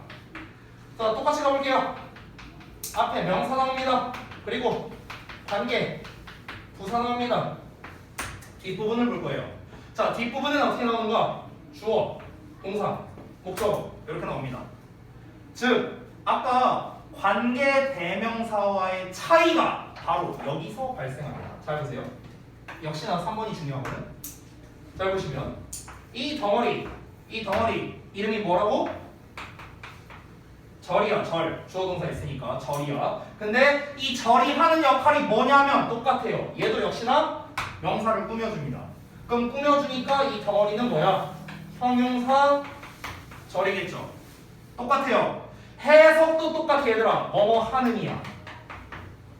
[SPEAKER 1] 자, 똑같이 가볼게요. 앞에 명사 나옵니다. 그리고 관계, 부사 나옵니다. 뒷부분을 볼 거예요. 자, 뒷부분은 어떻게 나오는가? 주어, 동사, 목적어 이렇게 나옵니다. 즉, 아까 관계 대명사와의 차이가 바로 여기서 발생합니다. 잘 보세요. 역시나 3번이 중요하거든. 잘 보시면 이 덩어리 이름이 뭐라고? 절이야. 절. 주어 동사 있으니까 절이야. 근데 이 절이 하는 역할이 뭐냐면 똑같아요. 얘도 역시나 명사를 꾸며줍니다. 그럼 꾸며주니까 이 덩어리는 뭐야? 형용사 절이겠죠. 똑같아요. 해석도 똑같아 얘들아. 뭐뭐 하는이야.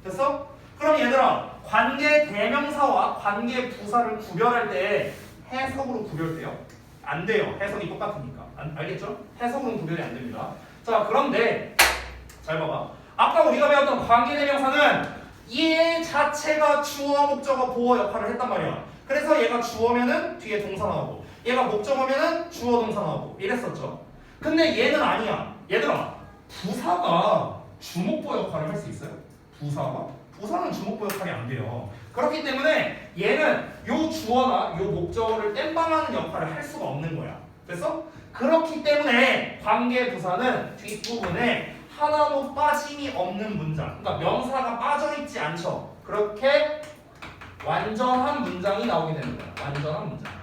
[SPEAKER 1] 됐어? 그럼 얘들아 관계 대명사와 관계 부사를 구별할 때 해석으로 구별돼요? 안 돼요. 해석이 똑같으니까. 알겠죠? 해석으로는 구별이 안 됩니다. 자, 그런데 잘 봐봐. 아까 우리가 배웠던 관계 대명사는 얘 자체가 주어, 목적어, 보어 역할을 했단 말이야. 그래서 얘가 주어면은 뒤에 동사 나오고 얘가 목적어면은 주어, 동사 나오고 이랬었죠. 근데 얘는 아니야. 얘들아 부사가 주목보 역할을 할 수 있어요? 부사가? 부사는 주목보 역할이 안 돼요. 그렇기 때문에 얘는 요 주어나 요 목적어를 땜빵하는 역할을 할 수가 없는 거야. 됐어? 그렇기 때문에 관계 부사는 뒷부분에 하나도 빠짐이 없는 문장, 그러니까 명사가 빠져있지 않죠. 그렇게 완전한 문장이 나오게 되는 거야. 완전한 문장.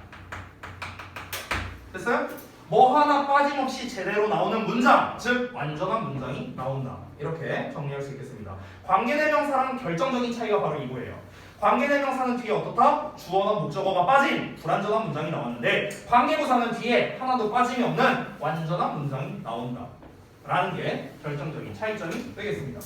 [SPEAKER 1] 됐어요? 뭐 하나 빠짐없이 제대로 나오는 문장, 즉 완전한 문장이 나온다. 이렇게 정리할 수 있겠습니다. 관계대명사랑 결정적인 차이가 바로 이거예요. 관계대명사는 뒤에 어떻다? 주어나 목적어가 빠진 불완전한 문장이 나왔는데 관계부사는 뒤에 하나도 빠짐이 없는 완전한 문장이 나온다. 라는 게 결정적인 차이점이 되겠습니다.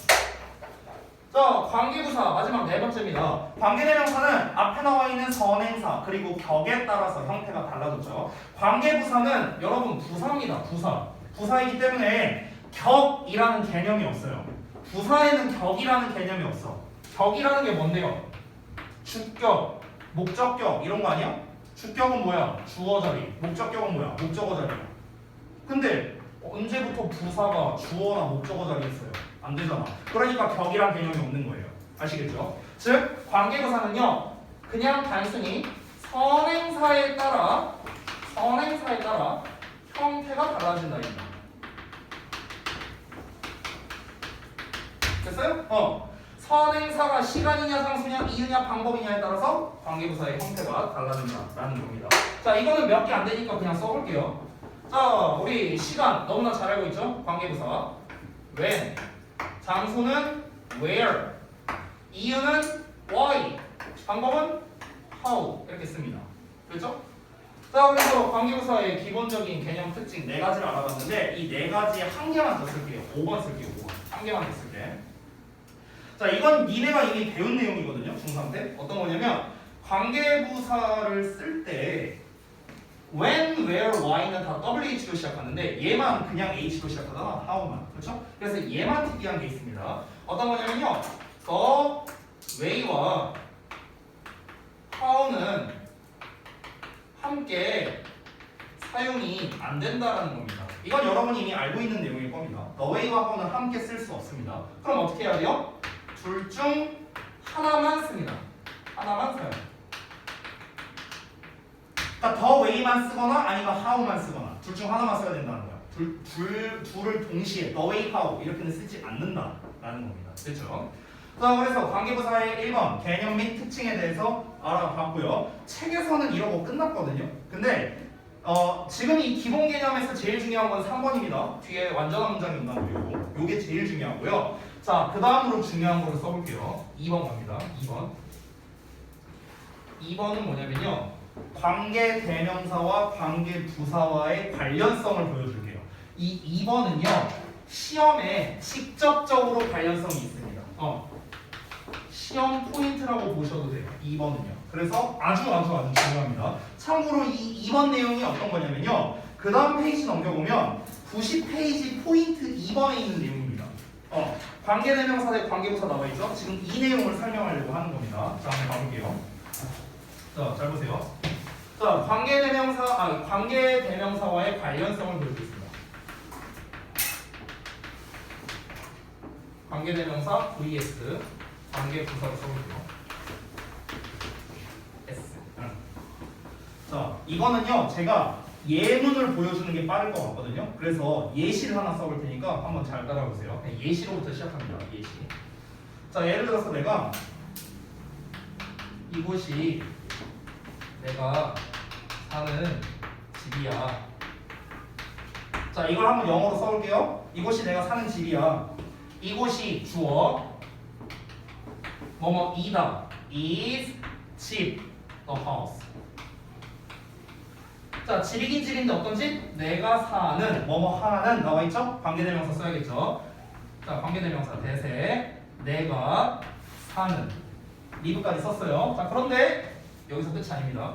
[SPEAKER 1] 자, 관계부사 마지막 네 번째입니다. 관계대명사는 앞에 나와 있는 선행사 그리고 격에 따라서 형태가 달라졌죠. 관계부사는 여러분 부사입니다. 부사이기 때문에 격이라는 개념이 없어요. 부사에는 격이라는 개념이 없어. 격이라는 게 뭔데요? 주격, 목적격 이런 거 아니야? 주격은 뭐야? 주어 자리. 목적격은 뭐야? 목적어 자리야. 근데 언제부터 부사가 주어나 목적어 자리에 있어요? 안 되잖아. 그러니까 격이란 개념이 없는 거예요. 아시겠죠? 즉 관계부사는요 그냥 단순히 선행사에 따라 형태가 달라진다. 됐어요? 선행사가 시간이냐 장소냐 이유냐 방법이냐에 따라서 관계부사의 형태가 달라진다라는 겁니다. 자, 이거는 몇 개 안 되니까 그냥 써볼게요. 자, 우리 시간 너무나 잘 알고 있죠? 관계부사 when, 장소는 where, 이유는 why, 방법은 how 이렇게 씁니다. 그렇죠? 자, 그래서 관계부사의 기본적인 개념 특징 네 가지를 알아봤는데 이 네 가지에 한 개만 더 쓸게요. 5번 쓸게요. 5번. 한 개만 더 쓸게. 자, 이건 니네가 이미 배운 내용이거든요. 중3 때. 어떤 거냐면 관계부사를 쓸 때 when, where, why는 다 WH로 시작하는데 얘만 그냥 H로 시작하잖아. how만. 그렇죠? 그래서 얘만 특이한 게 있습니다. 어떤 거냐면요. the way와 how는 함께 사용이 안 된다라는 겁니다. 이건 여러분이 이미 알고 있는 내용일 겁니다. the way와 how는 함께 쓸 수 없습니다. 그럼 어떻게 해야 돼요? 둘 중 하나만 씁니다. 하나만 써요. 그러니까 the way만 쓰거나 아니면 how만 쓰거나 둘 중 하나만 써야 된다는 거야. 둘을 동시에 the way, how 이렇게는 쓰지 않는다라는 겁니다. 됐죠? 자, 그래서 관계부사의 1번 개념 및 특징에 대해서 알아봤고요. 책에서는 이러고 끝났거든요. 근데 지금 이 기본 개념에서 제일 중요한 건 3번입니다. 뒤에 완전한 문장이 온다고요. 요게 제일 중요하고요. 자, 그 다음으로 중요한 거를 써볼게요. 2번 갑니다. 2번은 뭐냐면요. 관계 대명사와 관계 부사와의 관련성을 보여줄게요. 이 2번은요. 시험에 직접적으로 관련성이 있습니다. 시험 포인트라고 보셔도 돼요. 2번은요. 그래서 아주 중요합니다. 참고로 이 2번 내용이 어떤 거냐면요. 그 다음 페이지 넘겨보면 90페이지 포인트 2번에 있는 내용입니다. 관계대명사 대 관계부사 나와있죠? 지금 이 내용을 설명하려고 하는 겁니다. 자, 한번 가볼게요. 자, 잘 보세요. 자, 관계대명사와의 관련성을 보여주겠습니다. 관계대명사 vs 관계부사로 써볼게요. S. 자, 이거는요, 제가 예문을 보여주는 게 빠를 것 같거든요. 그래서 예시를 하나 써볼 테니까 한번 잘 따라오세요. 예시로부터 시작합니다. 예시. 자, 예를 들어서 내가 이곳이 내가 사는 집이야. 자, 이걸 한번 영어로 써볼게요. 이곳이 내가 사는 집이야. 이곳이 주어 뭐뭐이다. is 집 the house. 자, 집이긴 집인데 어떤 집? 내가 사는 뭐뭐 하는 나와있죠? 관계대명사 써야겠죠. 자, 관계대명사 대세 내가 사는 리브까지 썼어요. 자, 그런데 여기서 끝이 아닙니다.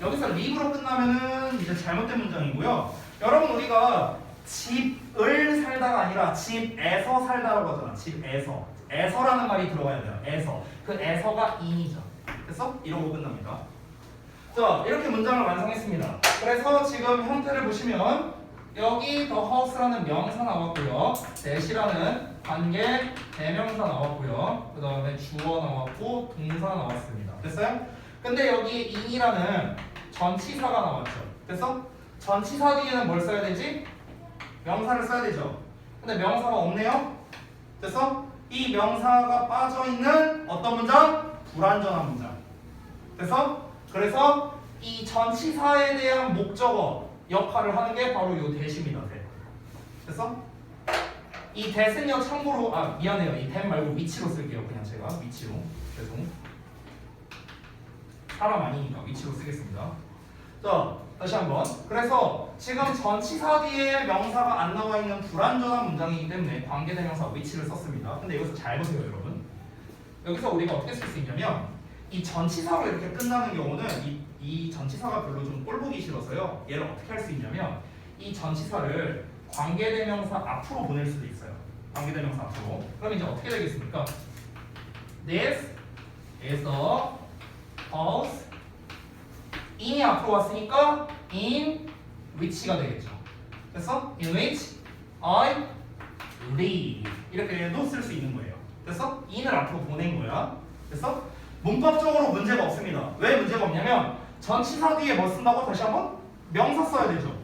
[SPEAKER 1] 여기서 리브로 끝나면은 이제 잘못된 문장이고요. 여러분, 우리가 집을 살다가 아니라 집에서 살다라고 하잖아. 집에서. 에서라는 말이 들어가야 돼요. 에서. 그 에서가 in이죠. 됐어? 이러고 끝납니다. 자, 이렇게 문장을 완성했습니다. 그래서 지금 형태를 보시면 여기 the house라는 명사 나왔고요. that이라는 관계 대명사 나왔고요. 그 다음에 주어 나왔고 동사 나왔습니다. 됐어요? 근데 여기 in이라는 전치사가 나왔죠. 됐어? 전치사 뒤에는 뭘 써야 되지? 명사를 써야 되죠. 근데 명사가 없네요. 됐어? 이 명사가 빠져있는 어떤 문장? 불완전한 문장. 됐어? 그래서 이 전치사에 대한 목적어 역할을 하는 게 바로 이 that입니다. that. 됐어? 이 that은요, 참고로 미안해요. 이 that 말고 위치로 쓸게요. 그냥 제가 위치로. 죄송. 사람 아니니까 위치로 쓰겠습니다. 자, 다시 한번. 그래서 지금 전치사 뒤에 명사가 안 나와 있는 불완전한 문장이기 때문에 관계대명사 위치를 썼습니다. 근데 여기서 잘 보세요, 여러분. 여기서 우리가 어떻게 쓸 수 있냐면 이 전치사로 이렇게 끝나는 경우는 이 전치사가 별로 좀 꼴보기 싫어서요. 얘를 어떻게 할 수 있냐면 이 전치사를 관계대명사 앞으로 보낼 수도 있어요. 관계대명사 앞으로. 그럼 이제 어떻게 되겠습니까? This is a house. in이 앞으로 왔으니까 in which가 되겠죠. 됐어? in which I live. 이렇게도 쓸 수 있는 거예요. 됐어? in을 앞으로 보낸 거야. 됐어? 문법적으로 문제가 없습니다. 왜 문제가 없냐면 전치사 뒤에 뭐 쓴다고? 다시 한번 명사 써야 되죠.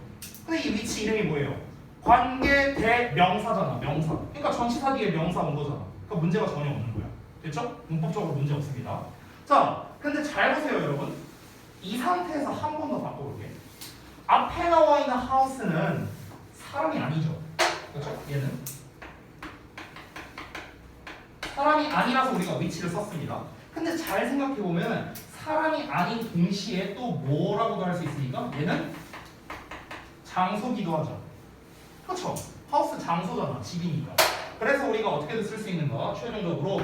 [SPEAKER 1] 근데 이 위치 이름이 뭐예요? 관계 대명사잖아. 명사. 그러니까 전치사 뒤에 명사 온 거잖아. 그러니까 문제가 전혀 없는 거야. 됐죠? 문법적으로 문제 없습니다. 자, 근데 잘 보세요, 여러분. 이 상태에서 한 번 더 바꿔볼게. 앞에 나와 있는 house는 사람이 아니죠. 그렇죠? 얘는 사람이 아니라서 우리가 위치를 썼습니다. 근데 잘 생각해보면 사람이 아닌 동시에 또 뭐라고도 할 수 있으니까 얘는 장소기도 하죠. 그렇죠? 하우스 장소잖아. 집이니까. 그래서 우리가 어떻게든 쓸 수 있는가? 최종적으로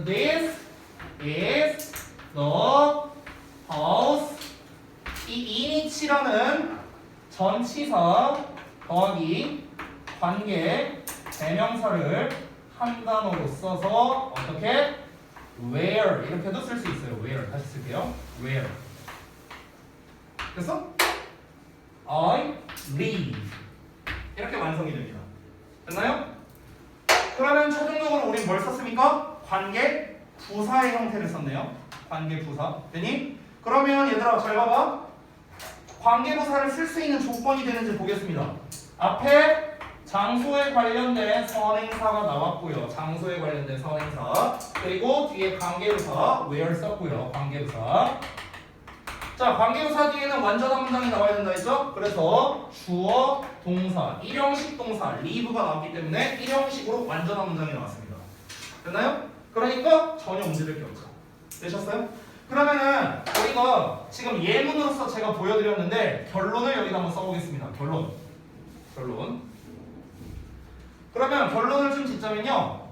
[SPEAKER 1] This is the house. 이 in이치라는 전치사 더하기 관계 대명사를 한 단어로 써서 어떻게? where 이렇게도 쓸 수 있어요. where 다시 쓸게요. where. 됐어? I live 이렇게 완성이 됩니다. 됐나요? 그러면 최종적으로 우린 뭘 썼습니까? 관계 부사의 형태를 썼네요. 관계 부사. 되니? 그러면 얘들아 잘 봐봐. 관계부사를 쓸 수 있는 조건이 되는지 보겠습니다. 앞에 장소에 관련된 선행사가 나왔고요. 장소에 관련된 선행사. 그리고 뒤에 관계부사 where 썼고요. 관계부사. 자, 관계부사 뒤에는 완전한 문장이 나와야 된다 했죠? 그래서 주어, 동사, 일형식 동사, live가 나왔기 때문에 일형식으로 완전한 문장이 나왔습니다. 됐나요? 그러니까 전혀 문제될 게 없죠. 되셨어요? 그러면은 우리가 지금 예문으로서 제가 보여드렸는데 결론을 여기다 한번 써보겠습니다. 결론. 그러면 결론을 좀 짓자면요.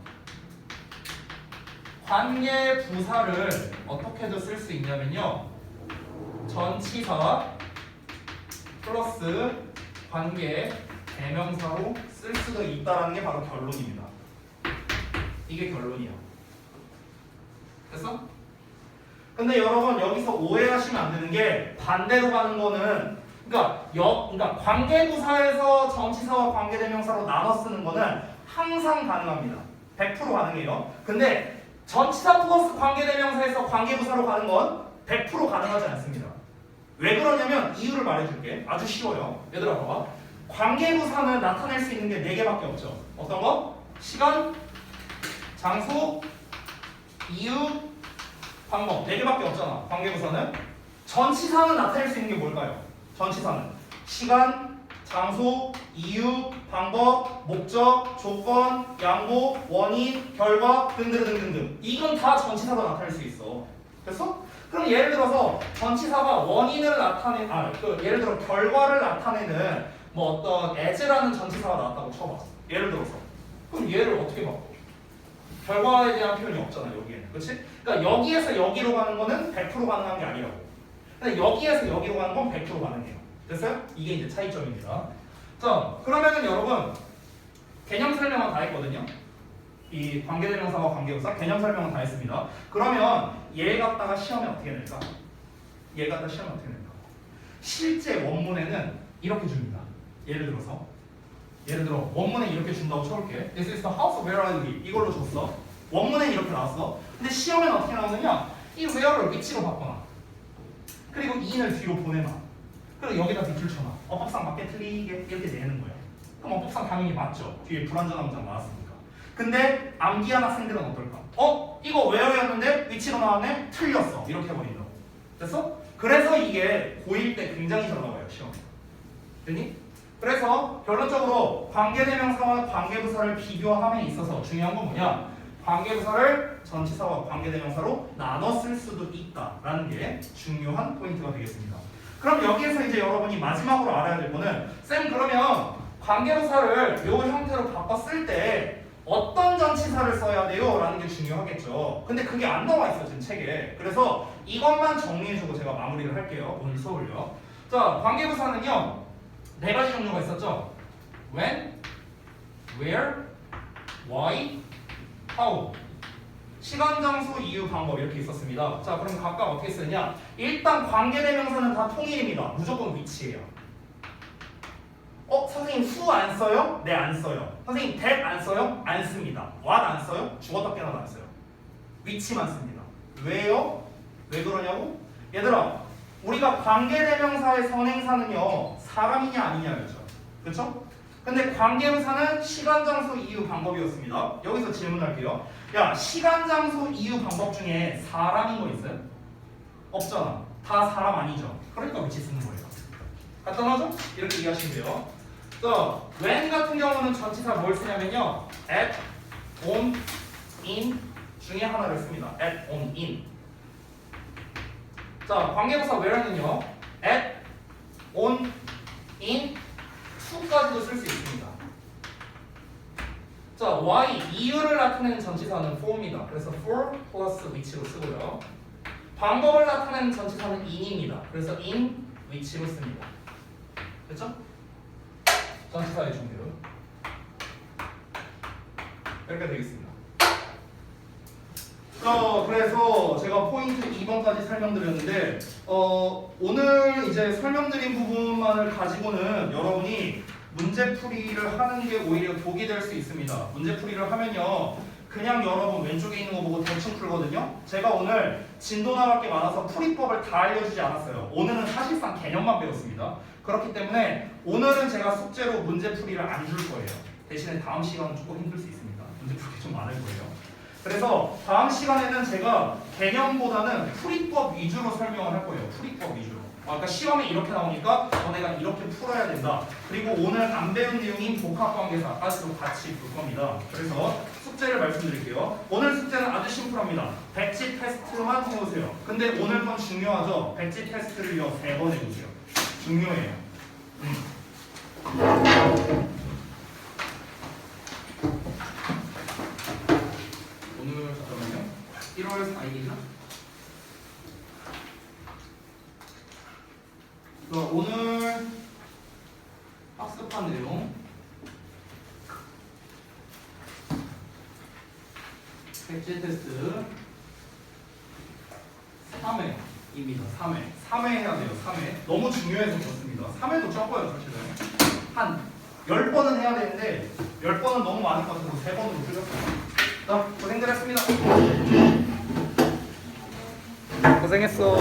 [SPEAKER 1] 관계부사를 어떻게도 쓸 수 있냐면요. 전치사 플러스 관계 대명사로 쓸 수도 있다는 게 바로 결론입니다. 이게 결론이야. 됐어? 근데 여러분 여기서 오해하시면 안 되는 게 반대로 가는 거는 그러니까 관계부사에서 전치사와 관계대명사로 나눠 쓰는 거는 항상 가능합니다. 100% 가능해요. 근데 전치사 플러스 관계대명사에서 관계부사로 가는 건 100% 가능하지 않습니다. 왜 그러냐면 이유를 말해줄게. 아주 쉬워요. 얘들아 봐봐. 관계부사는 나타낼 수 있는 게 4개밖에 없죠. 어떤 거? 시간, 장소, 이유, 방법. 4개밖에 없잖아. 관계부사는. 전치사는 나타낼 수 있는 게 뭘까요? 전치사는 시간, 장소, 이유, 방법, 목적, 조건, 양보, 원인, 결과 등등등등등. 이건 다 전치사로 나타낼 수 있어. 됐어? 그럼 예를 들어서 전치사가 원인을 예를 들어 결과를 나타내는 뭐 어떤 as라는 전치사가 나왔다고 쳐봐. 예를 들어서. 그럼 얘를 어떻게 바꿔? 결과에 대한 표현이 없잖아 여기에는. 그렇지? 그러니까 여기에서 여기로 가는 거는 100% 가능한 게 아니라고. 근데 여기에서 여기로 가는 건 100% 가능해요. 됐어요? 이게 이제 차이점입니다. 자, 그러면은 여러분 개념 설명은 다 했거든요. 이 관계대명사와 관계부사 개념 설명은 다 했습니다. 그러면 얘 갖다가 시험에 어떻게 낼까? 얘 갖다 시험에 어떻게 낼까? 실제 원문에는 이렇게 줍니다. 예를 들어 원문에 이렇게 준다고 쳐볼게. This is the house where I live. 이걸로 줬어. 원문에 이렇게 나왔어. 근데 시험에는 어떻게 나오느냐? 이 where를 위치로 바꿔놔. 그리고 in을 뒤로 보내놔. 그리고 여기다 밑줄 쳐놔. 어법상 맞게 틀리게 이렇게 내는 거야. 그럼 어법상 당연히 맞죠. 뒤에 불완전한 문장 나왔으니까. 근데 암기한 학생들은 어떨까? 이거 where였는데 위치로 나왔네? 틀렸어. 이렇게 해버린다고. 됐어? 그래서 이게 고1 때 굉장히 잘 나와요. 시험에. 됐니? 그래서 결론적으로 관계대명사와 관계부사를 비교함에 있어서 중요한 건 뭐냐? 관계부사를 전치사와 관계대명사로 나눠 쓸 수도 있다라는 게 중요한 포인트가 되겠습니다. 그럼 여기에서 이제 여러분이 마지막으로 알아야 될 거는 쌤 그러면 관계부사를 이 형태로 바꿔 쓸 때 어떤 전치사를 써야 돼요? 라는 게 중요하겠죠. 근데 그게 안 나와 있어 지금 책에. 그래서 이것만 정리해주고 제가 마무리를 할게요. 오늘 수업을요. 자, 관계부사는요 4가지 종류가 있었죠. When, Where, Why, How. 시간, 장소, 이유, 방법 이렇게 있었습니다. 자, 그럼 각각 어떻게 쓰느냐? 일단 관계대명사는 다 통일입니다. 무조건 위치예요. 선생님 who 안 써요? 네, 안 써요. 선생님 that 안 써요? 안 씁니다. what 안 써요? 죽었다 깨어나도 안 써요. 위치만 씁니다. 왜요? 왜 그러냐고? 얘들아, 우리가 관계대명사의 선행사는요 사람이냐 아니냐였죠. 그렇죠? 근데 관계부사는 시간, 장소, 이유, 방법이었습니다. 여기서 질문할게요. 야, 시간, 장소, 이유, 방법 중에 사람인 거 있어요? 없잖아. 다 사람 아니죠. 그러니까 위치 쓰는 거예요. 간단하죠? 이렇게 이해하시면 돼요. 자, when 같은 경우는 전치사 뭘 쓰냐면요 at, on, in 중에 하나를 씁니다. at, on, in. 자, 관계부사 where는요 at, on, in, to까지도 쓸 수 있습니다. 자, why, 이유를 나타내는 전치사는 for입니다. 그래서 for 플러스 위치로 쓰고요. 방법을 나타내는 전치사는 in입니다. 그래서 in, 위치로 씁니다. 됐죠? 전치사의 종류 이렇게 되겠습니다. 그래서 제가 포인트 2번까지 설명드렸는데 오늘 이제 설명드린 부분만을 가지고는 여러분이 문제풀이를 하는 게 오히려 독이 될 수 있습니다. 문제풀이를 하면요 그냥 여러분 왼쪽에 있는 거 보고 대충 풀거든요. 제가 오늘 진도나밖에 많아서 풀이법을 다 알려주지 않았어요. 오늘은 사실상 개념만 배웠습니다. 그렇기 때문에 오늘은 제가 숙제로 문제풀이를 안 줄 거예요. 대신에 다음 시간은 조금 힘들 수 있습니다. 문제풀이 좀 많을 거예요. 그래서 다음 시간에는 제가 개념보다는 풀이법 위주로 설명을 할 거예요. 풀이법 위주로. 아까 시험에 이렇게 나오니까 너네가 이렇게 풀어야 된다. 그리고 오늘 안 배운 내용인 복합관계사까지도 같이 볼 겁니다. 그래서 숙제를 말씀드릴게요. 오늘 숙제는 아주 심플합니다. 백지 테스트만 해오세요. 근데 오늘 건 중요하죠. 백지 테스트를요 3번 해보세요. 중요해요. 오늘 잠깐만요. 1월 4일이나? 오늘 학습한 내용 백지 테스트 3회입니다. 3회 해야 돼요. 3회 너무 중요해서 그렇습니다. 3회도 적어요 사실은. 한 10번은 해야 되는데 10번은 너무 많을 것 같아서 3번으로 줄였어요. 자, 고생들 했습니다. 고생했어.